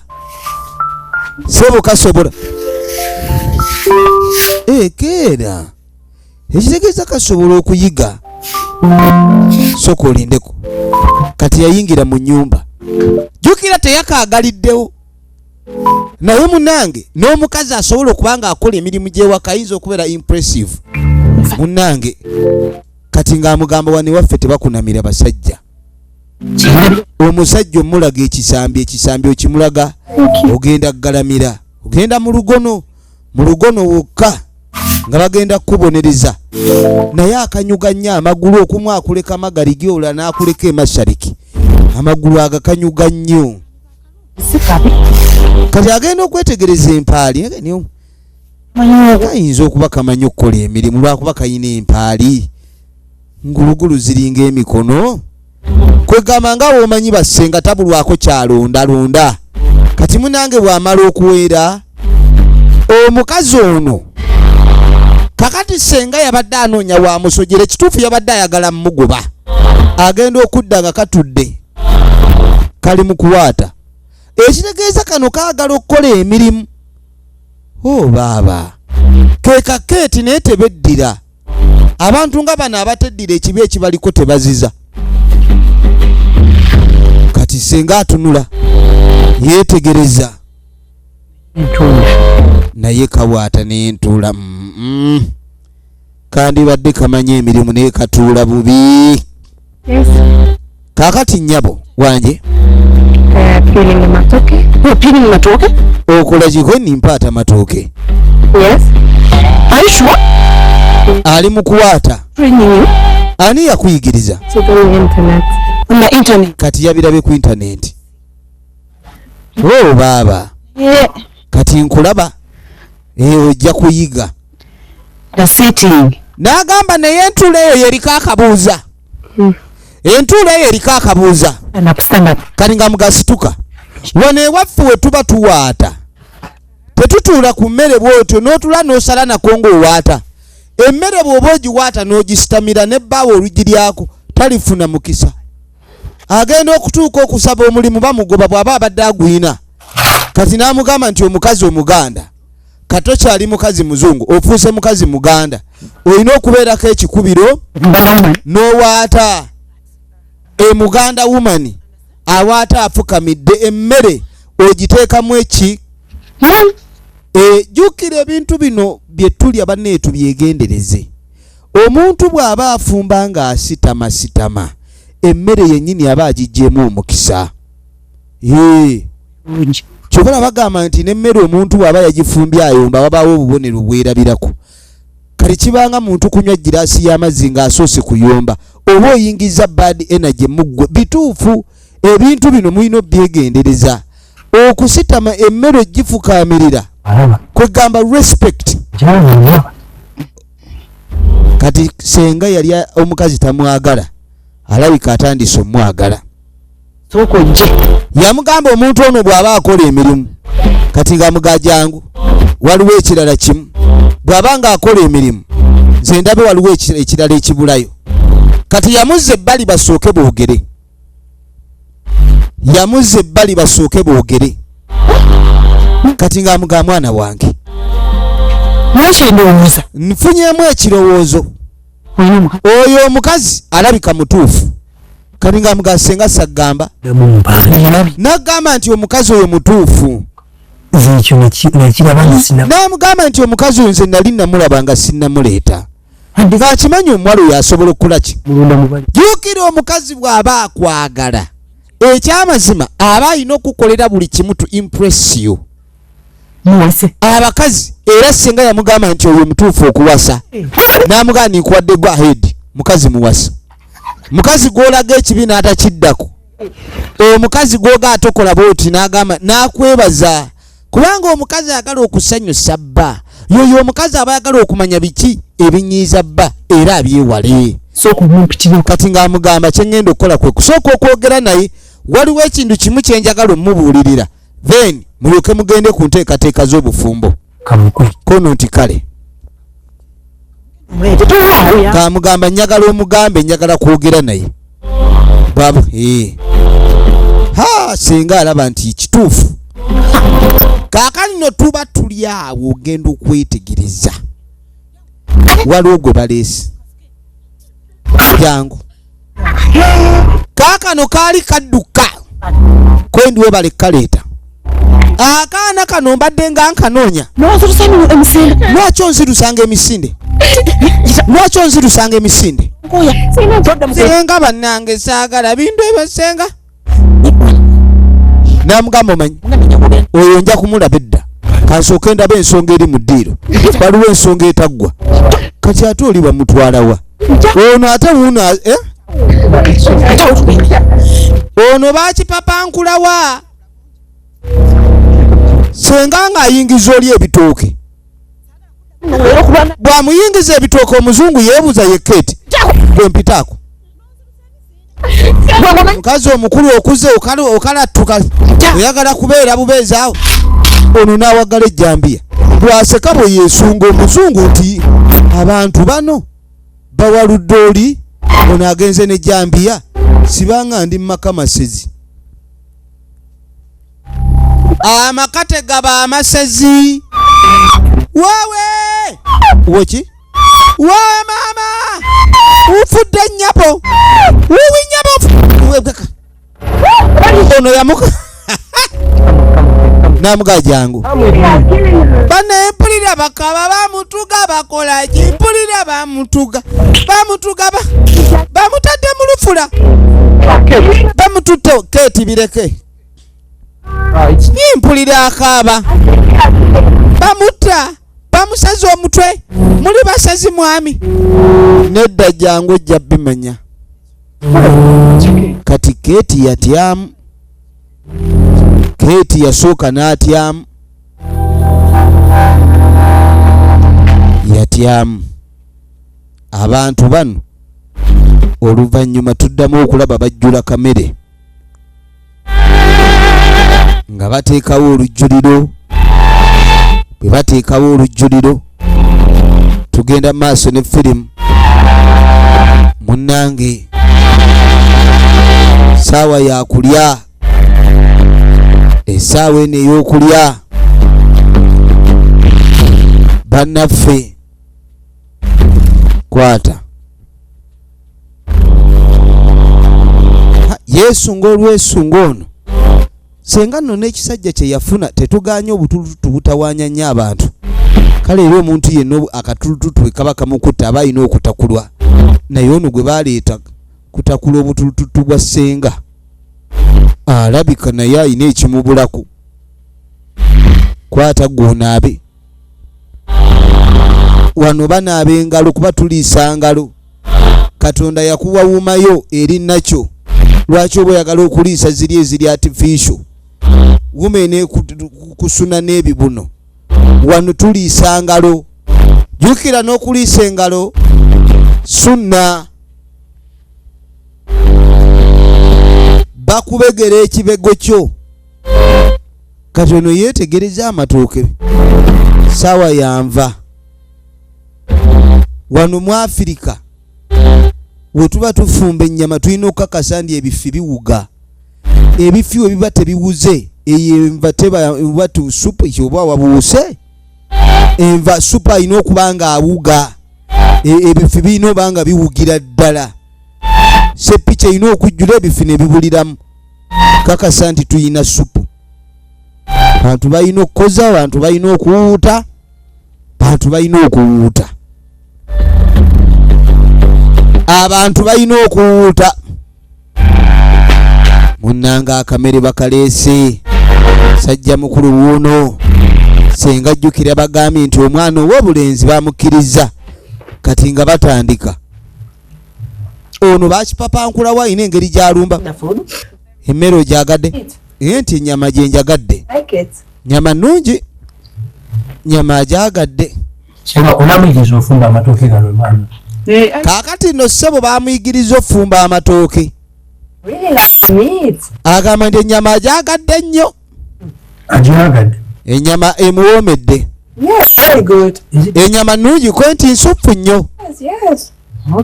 Sebo kasobola. Keera. Ekitegeeza kasobola okuyiga. Soko olindeko. Kati yayingira mu nnyumba. Jukira teyakaagaliddewo. Naye munange n'omukazi asobola okubanga akola emirimu gy'ewaka ayinza okubeera impressive. Munange kati ng'amugamba wano ewaffe tebakunamira basajja. Omusajja omulaga ekisambi okimulaga ogenda galamira. Ogenda mu lugono wokka nga bagenda kubonereza. Naye akanyuga nnyo amagulu okumu akuleka magali gyola n'akuleka emashariki. Amagulu agakanyuga nnyo. Kati agenda okwetegereza empaali. Kayinza okuba kamanyi okukola emirimu lwakuba kayina empaali. Ngulugulu ziringa emikono. Kwegamba nga womanyi basenga tabulwako kyalonda. Kati munange bw'amala okuweera omukazi ono kakati senga yabadde anoonya wa musojjera ekituufu yabadde ayagala mugoba. Agenda okudda nga katudde kali mu kuwaata. Ekitegeeza kano kaagala okukola emirimu. Baaba keka Kate naye tebeddira. Abantu nga bano abateddira ekibi ekibaliko tebaziza. Kati senga atunula yeetegereza naye kawaata n'entuula. Kandi badde kamanya emirimu naye katuula bubi. Yes. Kakati nnyabo wange Peeling matoke. Peeling matoke? Okola kikwe nimpaata matooke. Yes. Are you sure? Ali mu kuwaata. Training you? Ani yakuyigiriza? It's on the internet. On the internet. Kati yabirabe ku internet. Baaba. Yeah. Kati nkulaba. Ojja kuyiga. The setting. N'agamba naye entuula eyo yeriko akabuuza. Entuula eyo eriko akabuuza. Kati nga mugasituka. Wano ewaffe we tuba tuwaata. Tetutuula ku mmere bw'otyo n'otula n'osala nako ng'owaata. Emmere bw'oba ogiwaata n'ogisitamira n'ebbaawo olugiryako talifuna mukisa. Agenda okutuuka okusaba omulimu bamugoba bw'aba abadde agwina. kati namugamba nti omukazi omuganda katocha ali mukazi muzungu ofuuse mukazi muganda olina okubeerako ekikubiro n'owaata muganda woman awaata afukamidde emmere ogiteekamu eki jjukira ebintu bino bye tulya banne tubyegendereze. Omuntu bw'aba afumba nga asitama emmere yennyini aba agiggyemu omukisa. Kyokora bagamba nti n'emmere omuntu bw'aba yagifumbye ayomba wabaawo obubonero bwerabirako. Kale kibanga muntu kunywa giraasi y'amazzi ng'asoose kuyomba oba oyingiza bad energy muggwe. Bituufu ebintu bino mulina obyegendereza. Okusitama emmere gifukaamirira kwegamba respect. Kati senga yali omukazi tamwagala alabika atandise omwagala. Yamugamba omuntu ono bw'aba akola emirimu kati nga mugajangu waliwo ekirala kimu bw'aba nga akola emirimu nze ndabe waliwo ekirala ekibulayo. Kati yamuzza ebbali basooke boogere. Yamuzza ebbali basooke boogere. Kati nga amuga mwana wange nfunyemu ekirowoozo oyo omukazi alabika mutuufu. Kati nga amuga senga sagamba nagamba nti omukazi oyo mutuufu. Namugamba nti omukazi oyo nze nali namulaba nga sinnamuleeta ng'akimanyi omuwala oyo asobola okukola ki. Jjukira omukazi bw'aba akwagala ekyamazima aba alina okukolera buli kimu to impress you. Abakazi era senga yamugamba nti oyo mutuufu okuwasa namugamba nikuwadde gwa head mukazi muwasa. Mukazi gw'olaga ekibi n'atakiddako omukazi gw'oga atokola bwoti n'agamba n'akwebaza kubanga omukazi ayagala okusanyusa bba yoyo omukazi aba ayagala okumanya biki ebinyiiza bba era abyewale. Kati ng'amugamba kye ngenda okukola kwe kusooka okwogera naye waliwo ekintu kimu kye njagala omubuulirira then mulyoke mugende ku nteekateeka z'obufumbo kono nti kale kamugamba njagala omugambe njagala kwogera naye baba senga alaba nti kituufu. Kaakano no tuba tuli awo ogenda okwetegereza waliwo gwe baleesi jangu kaakano kaali kadduka kwendiwe bale kaleeta akaana kano mbadde nga nkanoonya. Lwaki onzirusanga emisinde? Lwaki onzirusanga emisinde? Senga bannange saagala bintu ebyo senga. Namugamba omanyi oyo nja kumulaba edda kansooke ndaba ensonga eri mu ddiiro waliwo ensonga etaggwa. Kati ate oli bamutwalawa ono ate wuuna ono bakipapankulawa senga ng'ayingiza oli ebitooke bw'amuyingiza ebitooke omuzungu yeebuuza yekkeeti gwe mpitaako. Mukazi omukulu okuze okalattuka oyagala kubeera bubeezi awo ono n'awagala ejjambiya bw'aseka bwe yeesunga omuzungu nti abantu bano bawaludde oli ono agenze n'ejjambiya sibanga ndi mumaka masezi. Amaka tegaba amasezi. Wewe weki wewe mama ufudde nnyabo uwinyabo ono yamuka namuga jangu bane mpulira bakaba bamutuga bakola ki mpulira bamutuga bamutadde mu lufula bamutute keeti bireke mpulira akaaba bamuta bamusaze omutwe muli basazi mwami nedda jangu ejja bimanya. Kati keeti yatyamu keeti yasooka n'atyamu abantu bano oluvannyuma tuddamu okulaba bajjula kamere nga bateekawo olujjuliro. Bwe bateekawo olujjuliro tugenda maaso ne firimu munnange saawa yakulya essaawa eno ey'okulya bannaffe kwata yeesunga olwesunga ono senga nno n'ekisajja kye yafuna tetuganye obutulututu butawaanya nnyo abantu kale era omuntu yenna akatulututu bwe kaba kamukutta aba alina okutakulwa naye ono gwe baleeta kutakula obutulututu bwa ssenga alabika naye alina ekimubulaku kwata gwonaabe wano banaaba engalo kuba tuliisa ngalo katonda yakuwawumayo eri nakyo lwaki oba oyagala okuliisa ziri eziri artificial wumene kusuna n'ebibuno wano tuliisa ngalo jukira n'okuliisa engalo sunna bakubegera ekibego kyo kati ono yeetegereza amatooke saawa yanva wano mu Afirika we tuba tufumba ennyama tulina okukakasa ndi ebifi biwuga ebifi we biba tebiwuze enva teba supu ekyoba wabuuse enva supu alina okuba nga awuga ebifi birina oba nga biwugira ddala seppica erina okujjula ebifi ne bibuliramu kakasa nti tuyina supu bantu balina okukoza bantu balina okuwuuta bantu balina okuwuuta abantu balina okuwuuta munnanga akamere bakaleese sajja mukulu wuuno senga jjukira bagambye nti omwana ow'obulenzi bamukkiriza kati nga batandika ono bakipapankulawo alina engeri gy'alumba emmere ogyagadde nti ennyama gye njagadde nyama nnungi nyama agyagadde onamuyigiriza ofumba amatooke gano mwana kaakati nno ssebo bamuyigiriza ofumba amatooke agamba nti ennyama agyagadde nnyo agyagadde ennyama emuwoomedde ennyama nnungi kwe nti nsuffu nnyo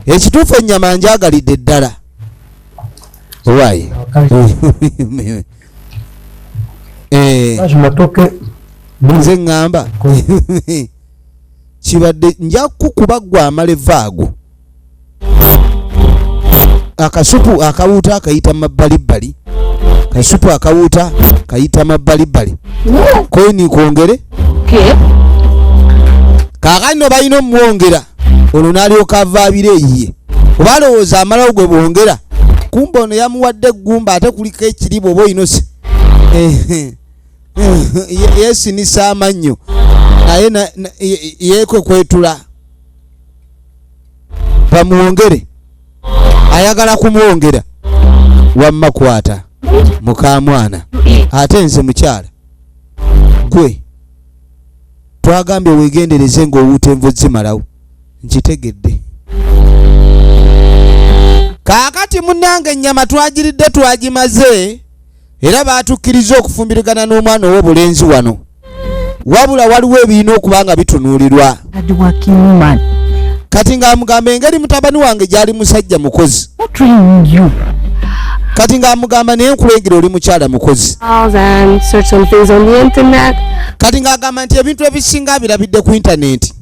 ekituufu ennyama njagalidde ddala owaye matooke nze ŋŋamba kibadde nja kukuba gwe amalevaago akasupu akawuuta akayita mabbalibbali kasupu akawuuta kayita mabbalibbali koyini kwongere kaakati no balina omwongera ono n'alyoka avaabira eyiye oba alowooza amalawo gwe bwongera kumba ono yamuwadde eggumba ate kuliko ekiribu oba oyinose yeesinisa amannyo naye yeekwekwetula bamwongere ayagala kumwongera wamma kwata mukamwana ate nze mukyala gwe twagambye weegendereze ng'owuuta envu zimalawo nkitegedde kaakati munnange ennyama twagiridde twagimaze era baatukkiriza okufumbirigana n'omwana ow'obulenzi wano wabula waliwo ebirina okuba nga bitunuulirwa kati ng'amugamba engeri mutabani wange gyali musajja mukozi kati ng'amugamba naye nkulengera oli mukyala mukozi kati ng'agamba nti ebintu ebisinga birabidde ku intaneti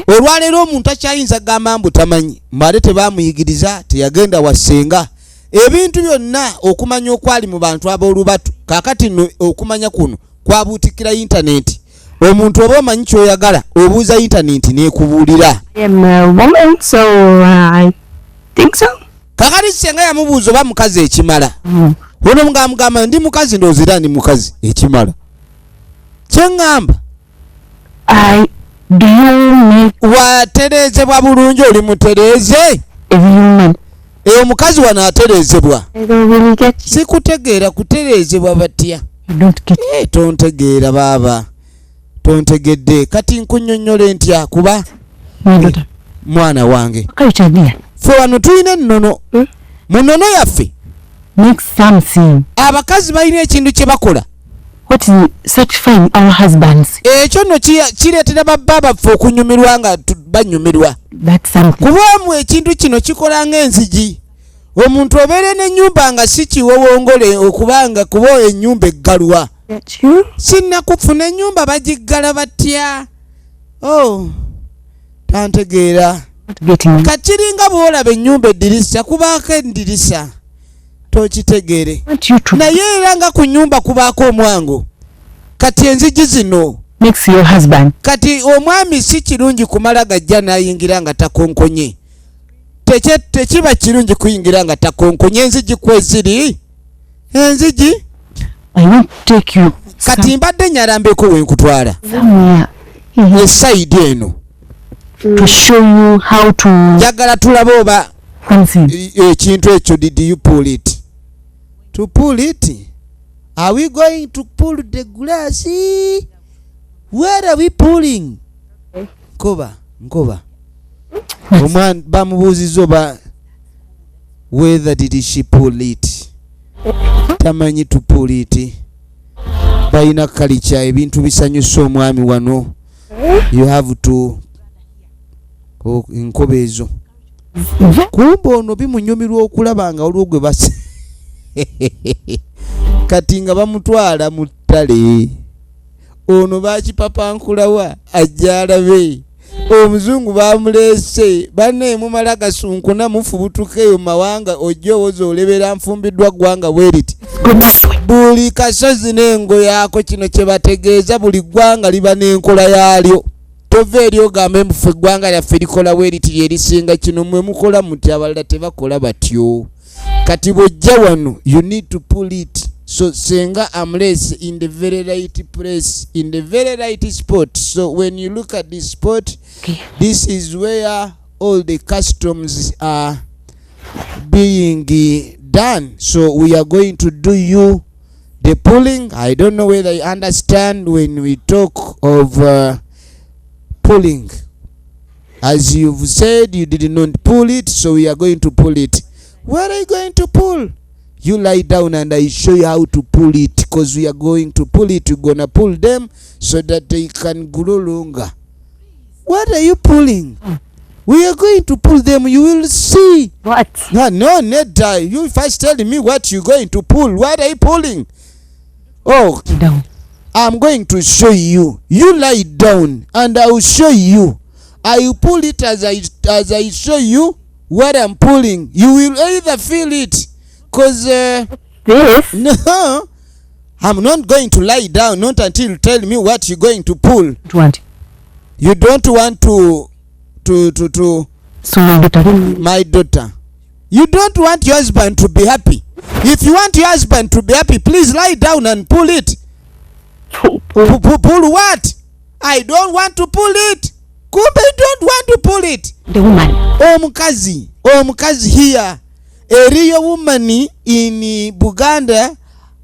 olwaleero omuntu akyayinza kugamba mbu tamanyi mbale tebamuyigiriza teyagenda wassenga ebintu byonna okumanya okwali mu bantu ab'olubatu kaakati nno okumanya kuno kwabuutikira intaneti omuntu oba omanyi kyoyagala obuuza intaneti n'ekubuulira kakati senga yamubuuza oba mukazi ekimala ono ng'amugamba ndi mukazi ndoozira ndi mukazi ekimala kyeŋŋamba watereezebwa bulungi oli mutereeze eyo mukazi wano atereezebwa sikutegeera kutereezebwa batya tontegeera baaba tontegedde kati nkunnyonnyole ntya kuba mwana wange fe wano tulina ennono mu nnono yaffe abakazi balina ekintu kye bakola ekyo nno kireetera babba baffe okunyumirwa nga banyumirwa kubaamu ekintu kino kikola ng'enzigi omuntu obeere n'ennyumba nga si kiwowongole okubanga kuba ennyumba eggalwa Get you? Sinnakufuna ennyumba bagiggala batya? Oh, tantegeera. Not getting it. Kakiringa bw'olaba ennyumba eddirisa kubaako eddirisa. Tokitegeere. Want you to Naye era nga ku nnyumba kubaako omwango. Kati enzigi zino. mix your husband. Kati omwami si kirungi kumala gajja n'ayingira nga takonkonye. Tekiba kirungi kuyingira nga takonkonye. Enzigi kweziri. Enzigi. I want to take you Kati mbadde nyalambeko wenkutwala. somewhere Esaidi eno. to show you how to Njagala tulabe oba fancy. ekintu ekyo did you pull it? To pull it? Are we going to pull the glass? Where are we pulling? Nkoba. Omwana bamubuuzizza oba whether did she pull it. Tamanyi to pull it. Balina kalicha ebintu bisanyusa omwami wano. You have to enkoba ezo. Kumbe ono bimunyumirwa okulaba nga olwo gwe basi. Kati nga bamutwala mu ttale. Ono bakipapankulawa ajja alabe. Omuzungu bamuleese banne mumala gasunkuna mufubutukeyo mawanga ojjo owoza olebera nfumbiddwa ggwanga bweriti. Buli kasozi n'engo yaako kino kye bategeeza buli ggwanga liba n'enkola yaalyo. Tova eri ogambe mbufe eggwanga lyaffe likola bweriti lyerisinga kino mwe mukola muti abalala tebakola batyo. Kati bw'ojja wano you need to pull it. So senga amless in the very right place, in the very right spot. So when you look at this spot, this is where all the customs are being done. So we are going to do you the pulling. I don't know whether you understand when we talk of pulling. As you've said, you did not pull it, so we are going to pull it. Where are you going to pull? You lie down and I show you how to pull it, because we are going to pull it. We're gonna pull them so that they can grow longer. What are you pulling? We are going to pull them. You will see. What? No, Ned. You first tell me what you're going to pull. What are you pulling? Oh, Down. I'm going to show you. You lie down and I will show you. I will pull it as I show you what I'm pulling. You will either feel it. Because This? no, I'm not going to lie down, not until you tell me what you're going to pull. Don't want. You don't want to So my daughter. You don't want your husband to be happy. If you want your husband to be happy, please lie down and pull it. Pull what? I don't want to pull it. Kumbe you don't want to pull it. the woman. Omukazi here. Eriyo woman in Buganda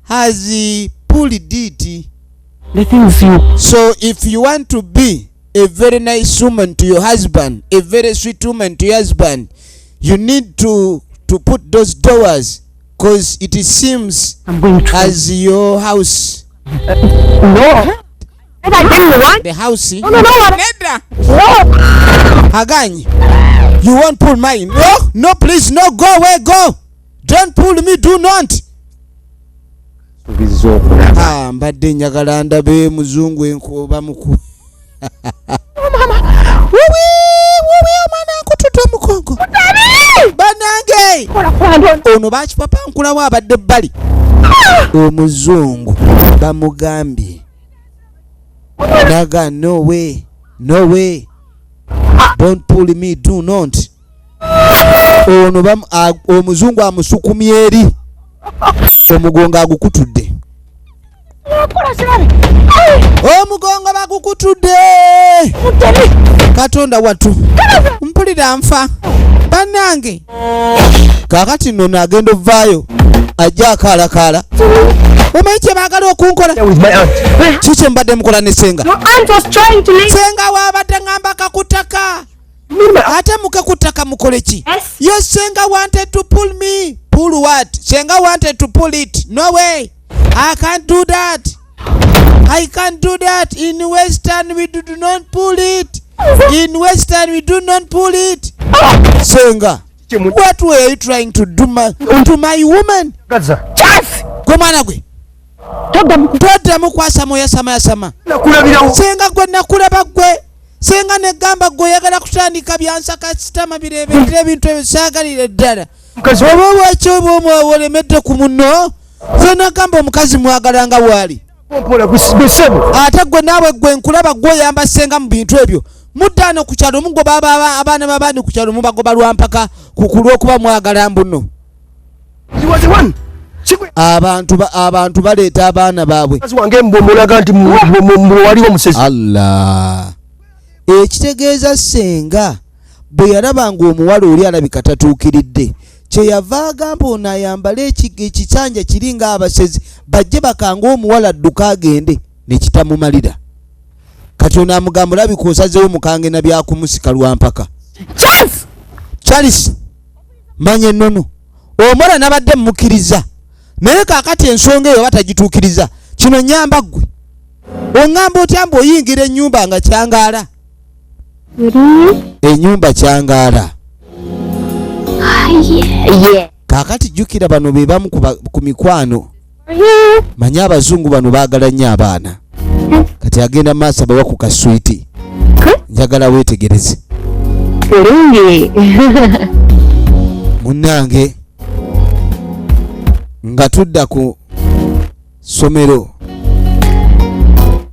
has pulled it. The things you. So if you want to be a very nice woman to your husband, a very sweet woman to your husband, you need to put those doors, because it seems I'm going to. as your house. No. And I didn't want. The house. No, no, no. Nedda. No. Haganyi. You won't pull mine. No, please, no, go away, go. Don't pull me, do not. Mbadde njagala ndabe muzungu enkoba muku. Wuwi, omwana akutudde omugongo. Banange. Ono bakipapankulawo abadde bbali. Omuzungu bamugambye. Naga, no way. Don't pull me, do not. Ono omuzungu amusukumye eri. Omugongo agukutudde. Omugongo bagukutudde. Katonda watu. Mpulira nfa. Bannange. Kakati nno nagenda ovaayo. Ajja akaalakaala. Omanyi kye baagala okunkola? Kiki mbadde mukola ne senga? Your aunt was trying to leave. Senga waabadde ngamba kakutaka. Ate mukakutaka mukole ki? Yes. Your senga wanted to pull me. Pull what? Senga wanted to pull it. No way. I can't do that. I can't do that. In Western we do not pull it. In Western we do not pull it. Senga, what were you trying to do to my woman? Gaza. Yes. Gwe mwana gwe. toddamu kwasama oyasama senga gwe nakulaba gwe senga negamba gwe oyagala kutandika byansaka sitama bireberera ebintu ebyo saagalire ddala oba bwaki oba omwoyo olemedde ku munno ze nagamba omukazi mwagalanga waali ate gwe naawe gwe nkulaba gwe oyamba senga mu bintu ebyo muddano ku kyalo mugoba abaana babandi ku kyalo mubagoba lwampaka kulw'okuba mwagala mbuno abantu baleeta abaana baabwe Allah ekitegeeza senga bwe yalabanga omuwala oli alabika tatuukiridde kyeyava agamba ono ayambale ekisanja kiringa abasezi bajje bakanga omuwala adduka agende nekitamumalira kati ono amugamba olabika osazeewo mukange na byakumusika lwampaka Charles manya ennono omuwala nabadde mumukiriza naye kaakati ensonga eyo batagituukiriza kino nyamba ggwe oŋŋamba otya mbu oyingira ennyumba nga kyangaala ennyumba kyangaala kaakati jjukira bano be bamu ku mikwano manye abazungu bano baagala nnyo abaana kati agenda maaso abawa ku kaswiti njagala weetegereze munnange nga tudda ku somero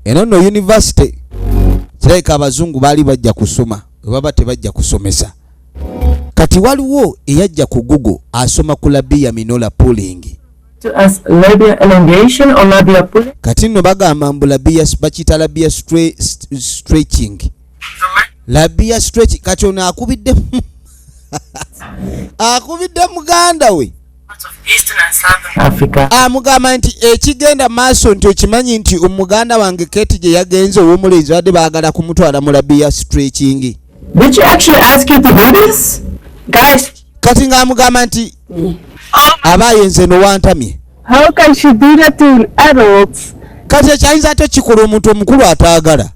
eno no university kirabika abazungu baali bajja kusoma webaba tebajja kusomesa kati waliwo eyajja ku Google asoma ku labia minora pulling kati nno bagamba mbu bakiyita labia stretching labia stretching kati ono akubidde muganda we amugamba nti ekigenda maaso nti okimanyi nti omuganda wange Keti gye yagenze ow'omulenzi badde baagala kumutwala mu labia stretching. Did you actually ask him to do this? Guys, kati ng'amugamba nti abaaye nze nowantamye. How can she do that to adults? Kati ekyayinza ate kikola omuntu omukulu ataagala.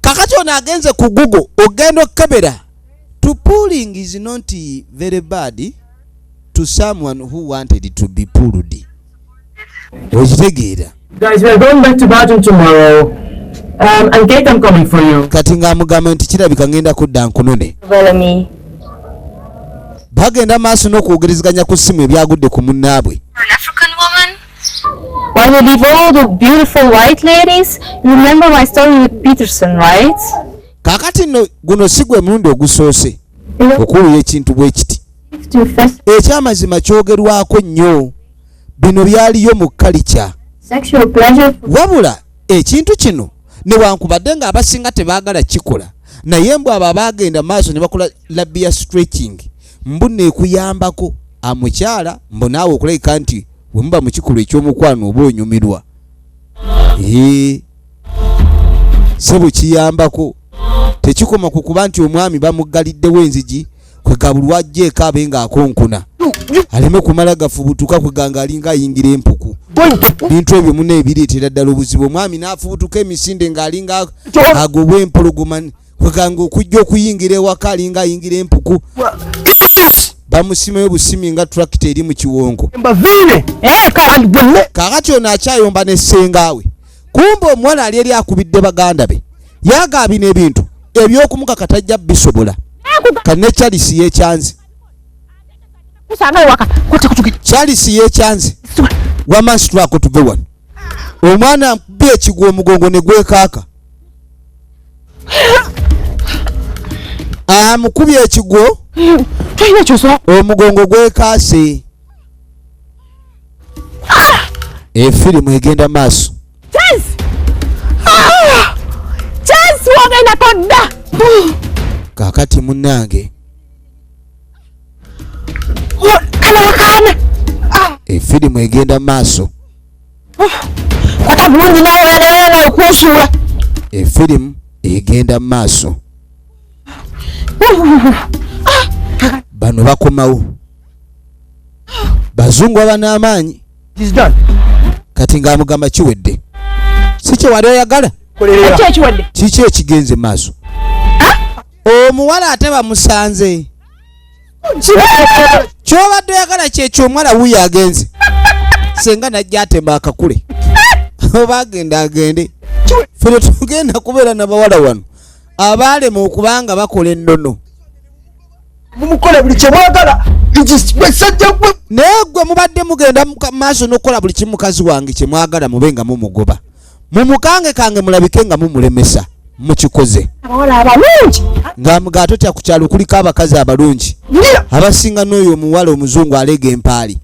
Kakati ono agenze ku Google ogenda okebera. To pulling is not very bad to someone who wanted to be pulled. Okitegeera. Guys, we are going back to Baton tomorrow. And Kate, I'm coming for you. Kati ng'amugamba nti kirabika ngenda kudda nkunone. Bellamy. Bagenda maaso n'okwogerezeganya ku ssimu ebyagudde ku munnaabwe. An African woman? When we leave all the beautiful white ladies, you remember my story with Peterson, right? Kakati nno guno si gwe mulundi ogusoose okuwulira ekintu bwe kiti. Ekyamazima kyogerwako nnyo bino byaliyo mu kalica Sexual pleasure. wabula ekintu kino newankubadde nga abasinga tebaagala kikola naye mbw abo abaagenda maaso ne bakola labia stretching mbu neekuyambako amukyala mbu naawe okulabika nti bwe muba mu kikulu eky'omukwano oba onyumirwa sebo kiyambako tekikoma ku kuba nti omwami bamuggaliddewo enzigi kwegabulwa ajjeeko abe ng'akonkona aleme kumala gafubutuka kweganga alinga ayingira empuku bintu ebyo muna ebireetera ddala obuzibu omwami n'afubutuka emisinde ng'alinga agobwa empologoma kweganga okujja okuyingira ewaka alinga ayingira empuku bamusimayo busimi nga tractor eri mu kiwongo kakati ono akyayomba n'essengaawe kumba omuwala ali eri akubidde baganda be yagaabina ebintu eby'okumuka tajja bisobola kanne Charles yekyanze Charles yekyanze wamasitwako tuve wano omwana mbi ekigwa omugongo ne gwekaaka amukubye ekigwo omugongo gwekaase efirimu egenda maaso kakati munnange efirimu egenda maaso efirimu egenda maaso bano bakomawo bazungu abanaamaanyi kati ng'amugamba kiwedde si kye wali oyagala kiki ekigenze maaso omuwala ate bamusanze kyobadde oyagala kyekyo omuwala wuyo agenze senga najja atemba akakule oba agende fere tugenda kubeera n'abawala wano abaalema okubanga bakola ennono mumukola buli kye mwagala sajja gwe naye gwe mubadde mugenda maaso n'okukola buli kimu mukazi wange kye mwagala mube nga mumugoba mumukange kange mulabike nga mumulemesa mukikoze nga totya ku kyalo kuliko abakazi abalungi abasinga n'oyo omuwala omuzungu alega empaali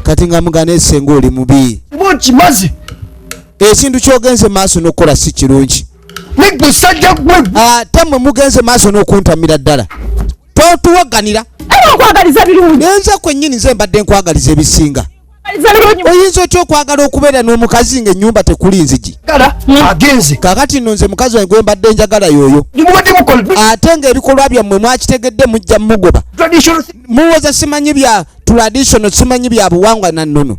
kati nga mugana esenga oli mubi kimaze ekintu kyogenze maaso n'okukola si kirungi negwe sajja gwe ate mwe mugenze maaso n'okuntamira ddala totuwaganira okwagaliza birungi nenza kwennyini nze mbadde nkwagaliza ebisinga oyinza otya okwagala okubeera n'omukazi ng'ennyumba tekuli nzigi agenze kakati nno nze mukazi wange gwe mbadde njagala y'oyo nimubadde mukola ate ng'ebikolwa byammwe mwakitegedde mujja mugoba muwoza simanyi bya traditional simanyi bya buwangwa na nnono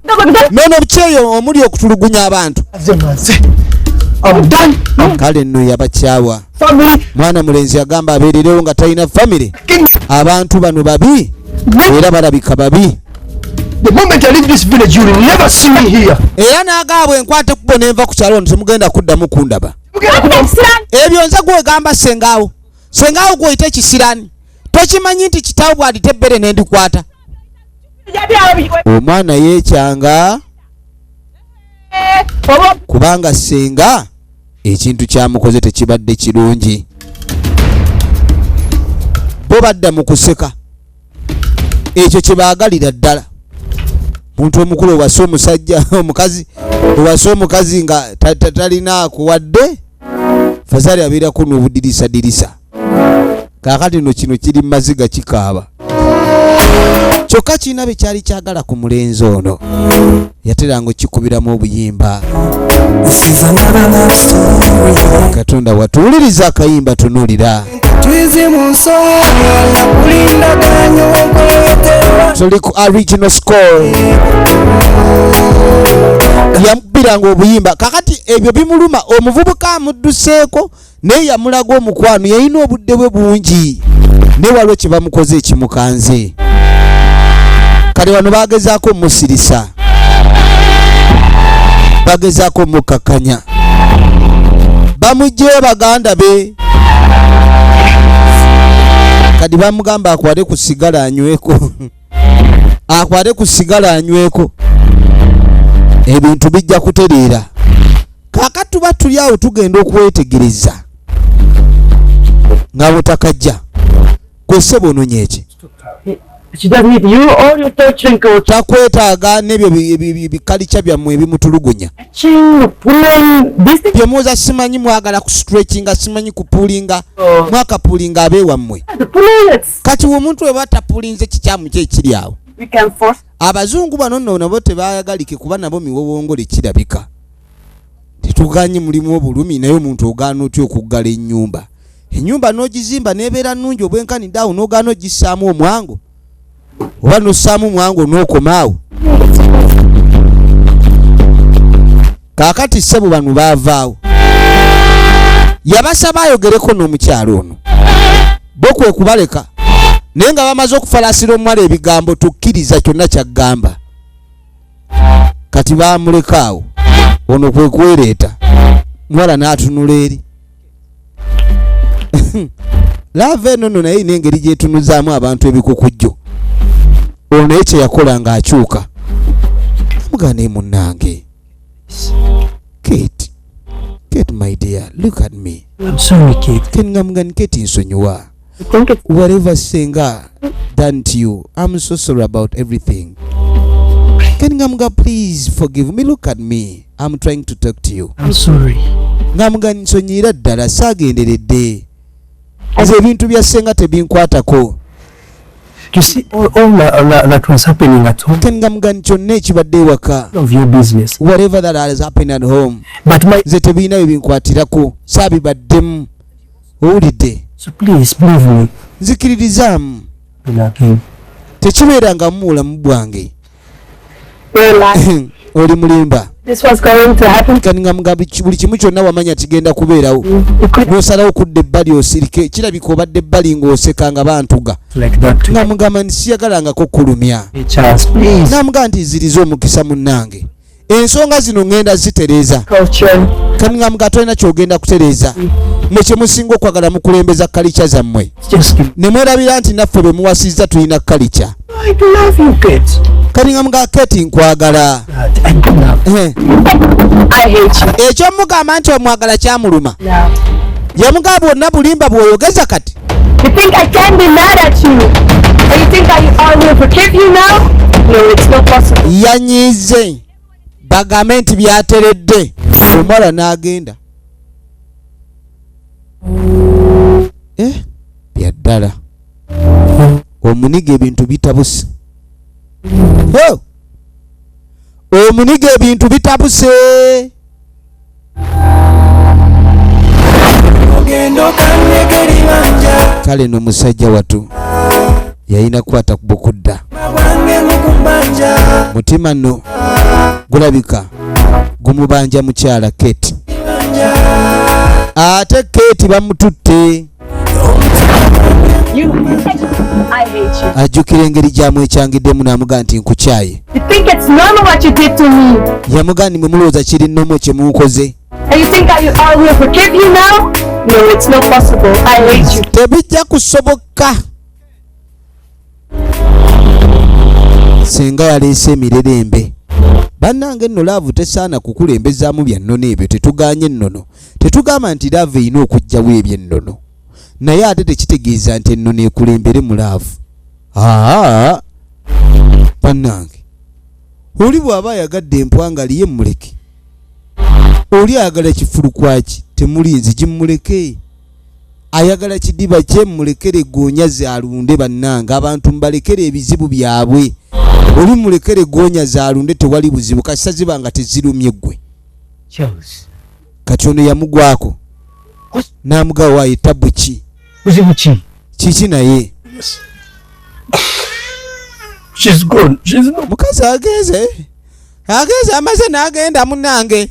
nono bikyeyo omuli okutulugunya abantu kale nno yabakyawa mwana mulenzi yagamba abeererewo nga talina famire abantu bano babi era balabika babi The moment I leave this village, you will never see me here. era n'agaabwe enkwata kubo nenva ku kyalo nti temugenda kuddamu kundaba ebyo nze gwegamba sengaawo gw'oyita ekisirani tokimanyi nti kitaawo bw'alita ebbere n'endikwata omwana yeekyanga kubanga senga ekintu kyamukoze tekibadde kirungi bo badda mu kuseka ekyo kye baagalira ddala muntu omukulu owasa omusajja omukazi owasa omukazi nga talina kuwadde fazali abeerako n'obudirisa kaakati no kino kiri maziga kikaaba kyokka kirina bye kyali kyagala ku mulenzi ono yateranga okikubiramu obuyimba katonda watuwuliriza akayimba tunuulira tuli ku original score yamubiranga obuyimba kakati ebyo bimuluma omuvubuka amudduseeko naye yamulaga omukwano yalina obudde bwe bungi naye waliwo kye bamukoze ekimukanze kale wano bagezaako musirisa bagezaako mukakanya bamugyeyo baganda be kadi bamugamba akwate ku sigala anyweko akwate ku sigala anyweko ebintu bijja kutereera kakati tuba tuli awo tugenda okwetegereza nga butakajja kwese bononya eki She doesn't need you or your torturing coach. takwetaaga n'ebyo bikalica byammwe ebimutulugunya bye muwoza simanyi mwagala ku stretchinga simanyi kupulinga mwakapulinga abeewammwe kati omuntu we batapulinze kikyamu kye ekiri awo abazungu bano nno nabo tebayagalike kuba nabo miwowongole kirabika tetuganye mulimu obulumi naye omuntu ogaana otya okuggala ennyumba n'ogizimba n'ebeera nnungi obwenkanidde awo n'ogaana ogissaamu omwango oba nossaamu mwango n'okomaawo kaakati ssebo bano baavaawo yabasaba ayogereko n'omukyalo ono bo kwe kubaleka naye nga bamaze okufalasira omuwala ebigambo tukkiriza kyonna kyaggamba kati baamuleka awo ono kwe kwereeta muwala n'atunula eri laava eno nno naye n'engeri gyetunuzaamu abantu ebikukujjo ono naye kye yakola ng'akyuka amugane munnange Kate my dear look at me I'm sorry, Kate. ken ngamugani Kate nsonyiwa whatever Senga done to you I'm so sorry about everything ken ngamuga please forgive me look at me I'm trying to talk to you I'm sorry. ngamugani nsonyiira ddala saagenderedde nze ebintu bya Senga tebinkwatako. You see, all that was happening at home, ken ngamugani kyonna ekibadde ewaka of your business. whatever that has happened at home But nze tebirina byebinkwatirako saabibaddemu owulidde so please believe me. nzikiririzaamu Again. tekibeeranga mu bulamu bwange oli mulimba this was going to happen. kati nga mugamba buli kimu kyonna wamanya kigenda kubeerawo n'osalawo okudda ebbali osirike kirabika obadde ebbali ng'oseka nga bantuga Like that. nga mugamba nti siyagalangako kulumya Hey, Charles, please. namugamba nti ziriza omukisa munnange ensonga zino ngenda zitereeza Culture. kati nga mugamba tolina kyogenda kutereeza mwe kyemusinga okwagala mukulembeza kalica zammwe Just give. ne mwerabira nti naffe bwe muwasizza tulina kalica I do love you, Kate. kati nga mugamba keti nkwagala I do love. I hate you. ekyomugamba nti omwagala kyamuluma No. yamugamba bwonna bulimba bw'oyogeza kati You think I can be mad at you? And you think I will forgive you now? No, it's not possible. yanyiize bagambe nti byateredde omwala n'agenda byaddala omuniga ebintu bitabuse omuniga ebintu bitabuse kale no musajja watu yalina kukwata bukudda mutima nno gulabika gumubanja mukyala Kate ate Kate bamututte You, I hate you. ajjukira engeri gyamu ekyangiddemu n'amugaa nti nkukyaye You think it's normal what you did to me? yamugaa ni mwe mulowooza kiri nnomo kye mukoze And you think I will forgive you now? No, it's not possible. I hate you. tebijja kusoboka singa yaleese emirerembe bannange nno laavu tesaana kukulembezaamu bya nnono ebyo tetuganye nnono tetugamba nti laavu erina okugjawo eby'ennono naye ate tekitegeeza nti ennono ekulembere mu laavu bannange oli bw'aba ayagadde empwangali ye muleke oli ayagala kifulukwaki temulinzi gimuleke ayagala kidiba kye mulekere goonya zalunde bannange abantu mbalekere ebizibu byabwe oli mulekere goonya zalunde tewali buzibu kasita ziba nga tezirumye gwe Charles. kati ono yamugwako n'amugawa waayo tabu ki Buzibu ki? kiki naye She's gone. She's not. mukazi agenze amaze n'agenda munnange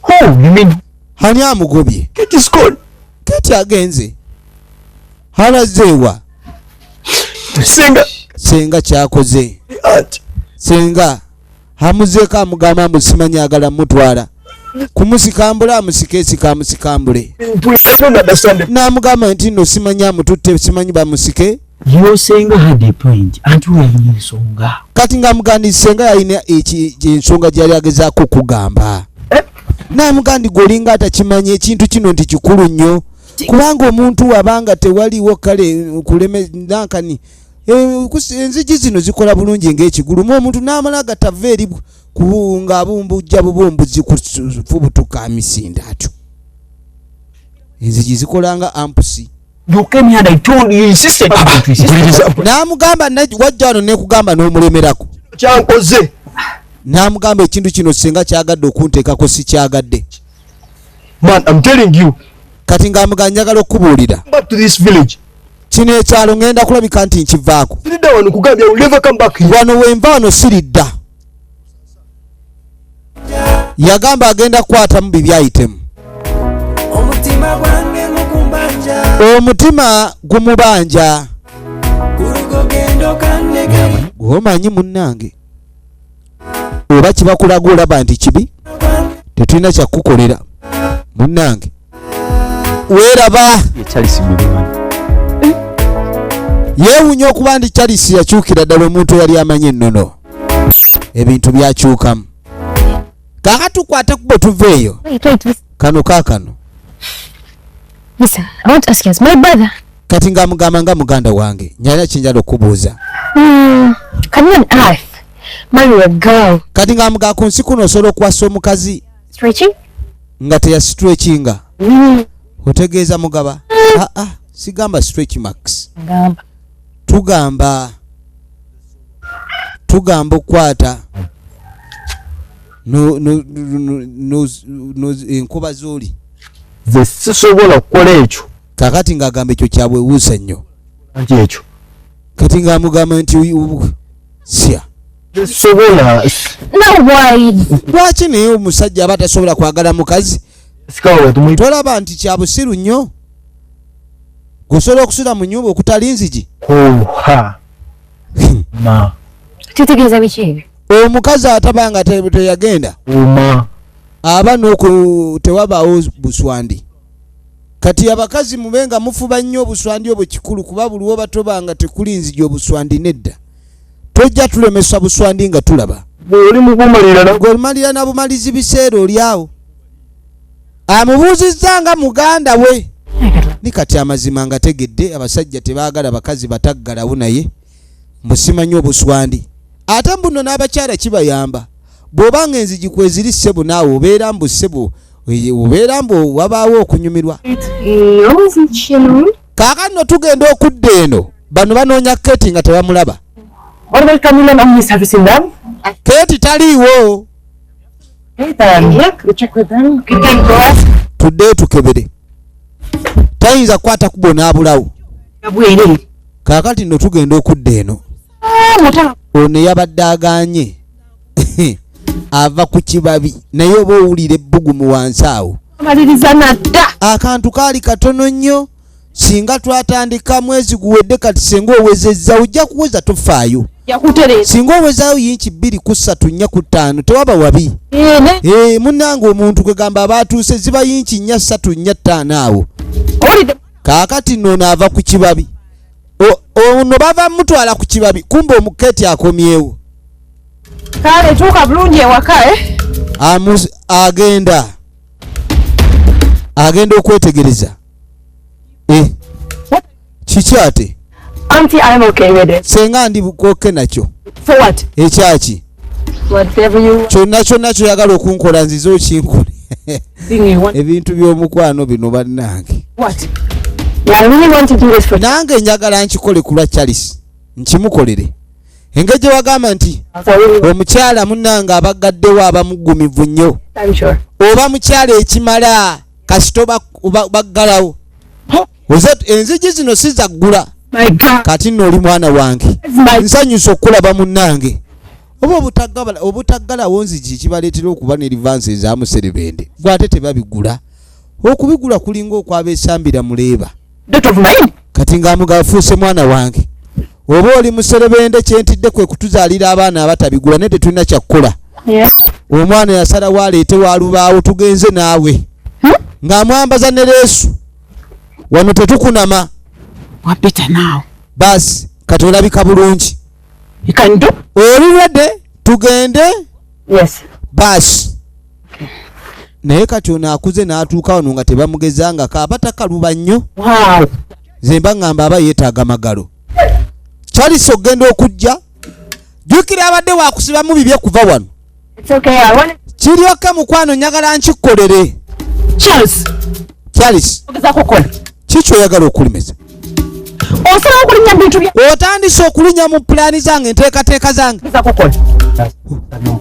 Oh, you mean ani amugobye Kate is gone? Kati agenze halazeewa senga kyakoze Aunt. senga amuzeeko amugamba amusimanya agala mutwala kumusikambula amusike amusikambule I don't understand it. n'amugamba nti nno simanya amututte simanyi bamusike you're saying I had a point. Aren't you having a song? kati ng'amugandi senga yalina ensonga gyali agezaako kugamba n'amugandi gwolinga atakimanyi ekintu kino nti kikulu nnyo kubanga omuntu wabanga tewaliwo kale kuleme nankani enzigi zino zikola bulungi ng'ekigulumu omuntu n'amala gatava eri kubunga abumbujja bubumbuzi kufubutuka misinde atyo enzigi zikolanga ampusi You came here and I told you, insisted to insist. n'amugamba wajja wano nekugamba n'omulemerako Kyankoze. n'amugamba ekintu kino singa kyagadde okunteekako si kyagadde Man, I'm telling you. kati ng'amugamba njagala okubuulira Come back to this village. kino ekyalo ngenda kulabika nti nkivaako Sirida wano kugambya, I will never come back here. wano wenva wano siridda yagamba agenda kukwatamu bibyayitemu omutima gumubanja gwomanyi munnange oba kibakulaga olaba nti kibi tetulina kyakukolera munnange weeraba yeewunya okuba ndi Charles yakyukira ddala omuntu eyali amanyi ennono ebintu byakyukamu kaka tukwate kubo tuveeyo Wait. kano kaakano Listen, I want to ask you as my brother. kati ng'amugamba nga muganda wange nyalina kyenjala okubuuza Can you on earth marry a girl kati ng'amugamba ku nsi kuno osobola okuwasa omukazi stretching? nga teyasitrekinga otegeeza mugaba sigamba stretch max tugamba okukwata enkuba z'oli Nze sisobola kukola ekyo. kakati ng'agamba ekyo kyabwewuusa nnyo Anti ekyo. kati ng'amugamba nti sya Sisobola. No way. Lwaki naye omusajja aba tasobola kwagala mukazi? Sikawe tumwi. Tolaba nti kya busiru nnyo. Gusobola okusula mu nnyumba okutali nzigi. Ha. Ma. Kitegeeza biki? Omukazi atabanga teyagenda. Uma. Aba tewabaawo buswandi. Kati abakazi mubenga mufuba nnyo obuswandi obwo kikulu kuba buli oba tobanga tekuli nzigi obuswandi nedda. Tojja tulemesa buswandi nga tulaba. Oli mukumalira na. Golmalira na bumalizi biseera oli awo. Amubuuzizza nga muganda we. Ni kati amazima nga tegedde abasajja tebaagala bakazi bataggalawo naye. Musimanyi obuswandi. Ate mbuno n'abakyala kibayamba. Bw'obanga enzigi kweziri ssebo naawe obeera mbu ssebo obeera mbu wabaawo okunyumirwa. Kaakano tugenda okudda eno bano banoonya Kate nga tebamulaba. What about Camilla and Miss? Have you seen them? Kate taliiwo. Hey then. Yeah, check with them. You can go ask. Tudde tukebere. Tayinza kwata kubonaabulawo. Yabwere. Kaakati nno tugenda okudda eno. Ono yabadde agaanye. Ava ku kibabi naye oba owulira ebbugumu wansi awo. Amaliriza nadda. Akantu kaali katono nnyo. Singa twatandika mwezi guwedde kati singa owezezza ojja kuweza tofaayo. Yakutereza. Singa owezaayo yinki 2 ku 3 4 ku 5 tewaba wabi. Munnange omuntu kwegamba abaatuuse ziba yinki 4 3 4 5 awo. Kaakati nno ava ku kibabi. Ono bava mutwala ku kibabi kumbe omuketi akomyewo. Kale tuuka bulungi ewaka agenda okwetegereza. Kiki ate? Auntie, I'm okay with it. Senga ndi bukoke nakyo. For what? Ekyaki. Whatever you kyonna kyoyagala okunkola nzize okinkole. thing you want. Ebintu by'omukwano bino bannange. What? Yeah, I really want to do this for Nange njagala nkikole ku lwa Charles. Nkimukolere. Engeri gye wagamba nti omukyala munnange abagaddewo abamugumivu nnyo. I'm sure. Oba mukyala ekimala kasito baggalawo. Enzigi zino sizaggula. My God. Kati nno oli mwana wange. Nsanyusa okulaba munnange. Oba obutaggalawo nzigi kibaleetera okuba ne rivansi ez'amuserebende. Gwate tebabigula. Okubigula kulinga okwabesambira muleeba. Dot of mine. Kati ng'amugafuuse mwana wange. Oba oli muserebende kyentidde kwe kutuzaalira abaana abatabigula ne tetulina kyakkola. Yes. Omwana yasalawo aleete walubaawo tugenze naawe. Ng'amwambaza ne leesu. Wano tetukunama. What better now? Basi kati olabika bulungi. You can do. Oli ready? Tugende? Yes. Basi. Naye kati ono akuze n'atuuka wano nga tebamugezanga kaabata kaluba nnyo. Wow. Zemba ngamba aba yeetaaga magalo. Charles ogenda okujja. Jjukira abadde waakusibamu bibye kuva wano. It's okay. I want it. Kiryoke mukwano nyagala nkikolere. Charles. Ogeza kukola. Kiki oyagala okulimeza? Osala okulinya bintu bya. Otandise okulinya mu pulaani zange enteekateeka zange. Ogeza kukola.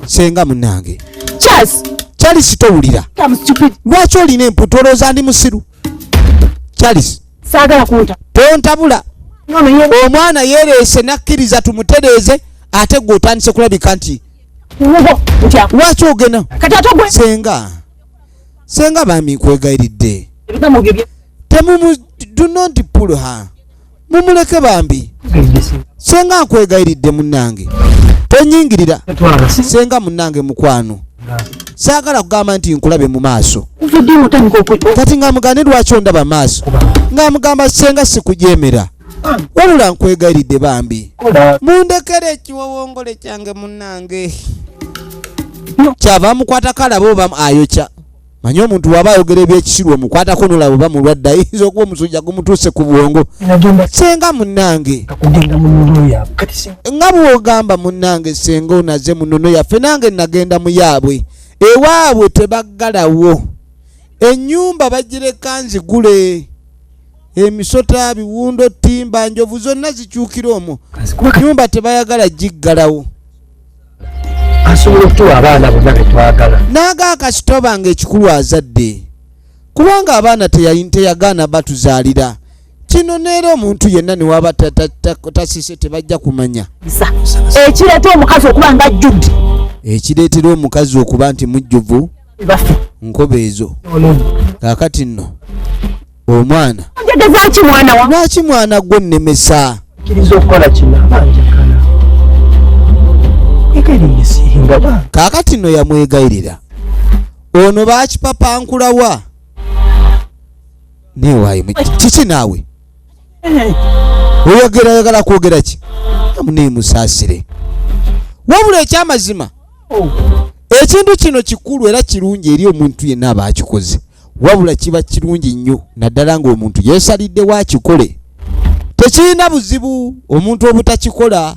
Senga munnange. Charles towulira. I'm stupid. Lwaki olina emputa olowooza ndi musiru? Charles. Saagala kunta. Tontabula. No, ye. Omwana yeereese nakkiriza tumutereeze ate gwe otandise kulabika nti. Lwaki ogena? Kati atogwe. Senga bami nkwegayiridde. Ebigambo bye. Do not pull her. Mumuleke bambi. Senga nkwegayiridde munnange. Tonyingirira. Senga munnange mukwano. Saagala kugamba nti nkulabe mu maaso. Kati ng'amugane lwaki ondaba maaso. Ng'amugamba senga sikujeemera. Wabula nkwegayiridde bambi. Mundekere ekiwowongole kyange munnange. Kyava amukwata kalaba oba ayokya. Manyi omuntu waba ayogera ebyekisiru omukwatako n'olaba oba mulwadde ayinza okuba omusujja gumutuuse ku bwongo. Senga munnange. Nga bw'ogamba munnange senga onaze mu nnono yaffe nange nagenda mu yaabwe. Ewaabwe tebaggalawo. Ennyumba bagireka nzigule. Emisota, biwundo, timba, njovu zonna zikyukira omwo. Nyumba tebayagala giggalawo. Asobola okutuwa abaana bonna be twagala. Naaga kasitoba ng'ekikulu azadde. Kubanga abaana teyagaana batuzaalira. Kino neera omuntu yenna ne waba tasise tebajja kumanya. Ekireeta omukazi okuba nga Judy. ekireetera omukazi okuba nti mujjuvu nkobe ezo. Kaakati nno omwana lwaki mwana gwe nnemesa Kiriza okukola kino abanjakala. Egayirira singa ba. kaakati nno yamwegayirira ono baakipapankulawa neewaayo kiki naawe oyagala kwogera ki amuneemusaasire wabula ekyamazima ekintu kino kikulu era kirungi eri omuntu yenna aba akikoze wabula kiba kirungi nnyo naddala ng'omuntu yeesalidde waakikole tekirina buzibu omuntu obutakikola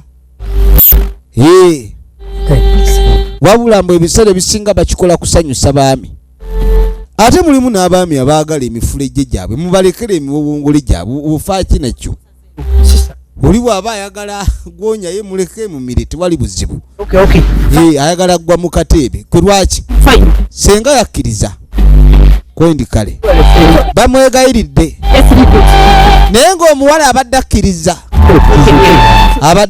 wabula mbu ebiseera ebisinga bakikola kusanyusa baami ate mulimu n'abaami abaagala emifulejje gyabwe mubalekere emiwowongole gyabwe ofaaki nakyo oli bw'aba ayagala gwonya ye muleke mumire tewali buzibu ayagala gwa mu kateebe kwe lwaki senga yakkiriza kwendi kale bamwegayiridde naye ng'omuwala abadde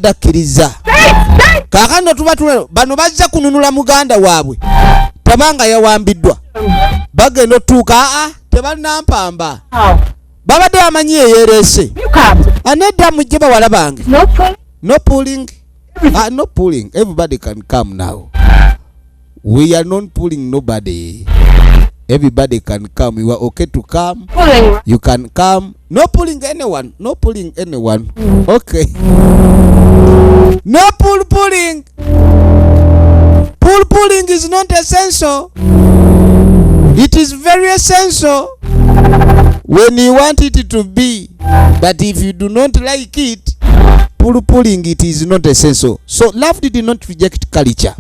akkiriza kaakano tuba bano bajja kununula muganda waabwe tabanga yawambiddwa bagenda otuuka tebalina mpamba babadde bamanyi eyeereese anedda mujje bawala bange no pulling everybody can come now we are not pulling nobody everybody can come you are okay to come you can come no pulling anyone okay no pulling is not essential. It is very essential when you want it to be, but if you do not like it, pulling it is not essential. So love did not reject culture,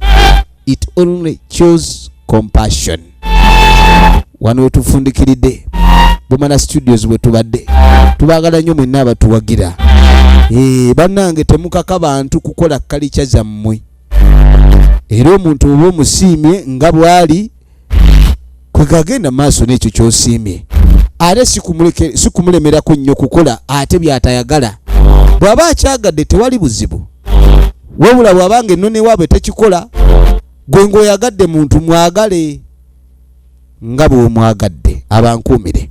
it only chose compassion. Wano wetufundikiridde Bumana Studios wetubadde tubagala nnyo mwenna abatuwagira bannange temukaka bantu kukola culture zammwe era omuntu oba omusiimye nga bwali kwegagenda maaso n'ekyo kyosiimye ate sikumulemerako nnyo kukola ate byatayagala bw'aba akyagadde tewali buzibu wabula bw'abanga ennone waabwe tekikola gwe ng'oyagadde muntu mwagale nga bw'omwagadde abankuumire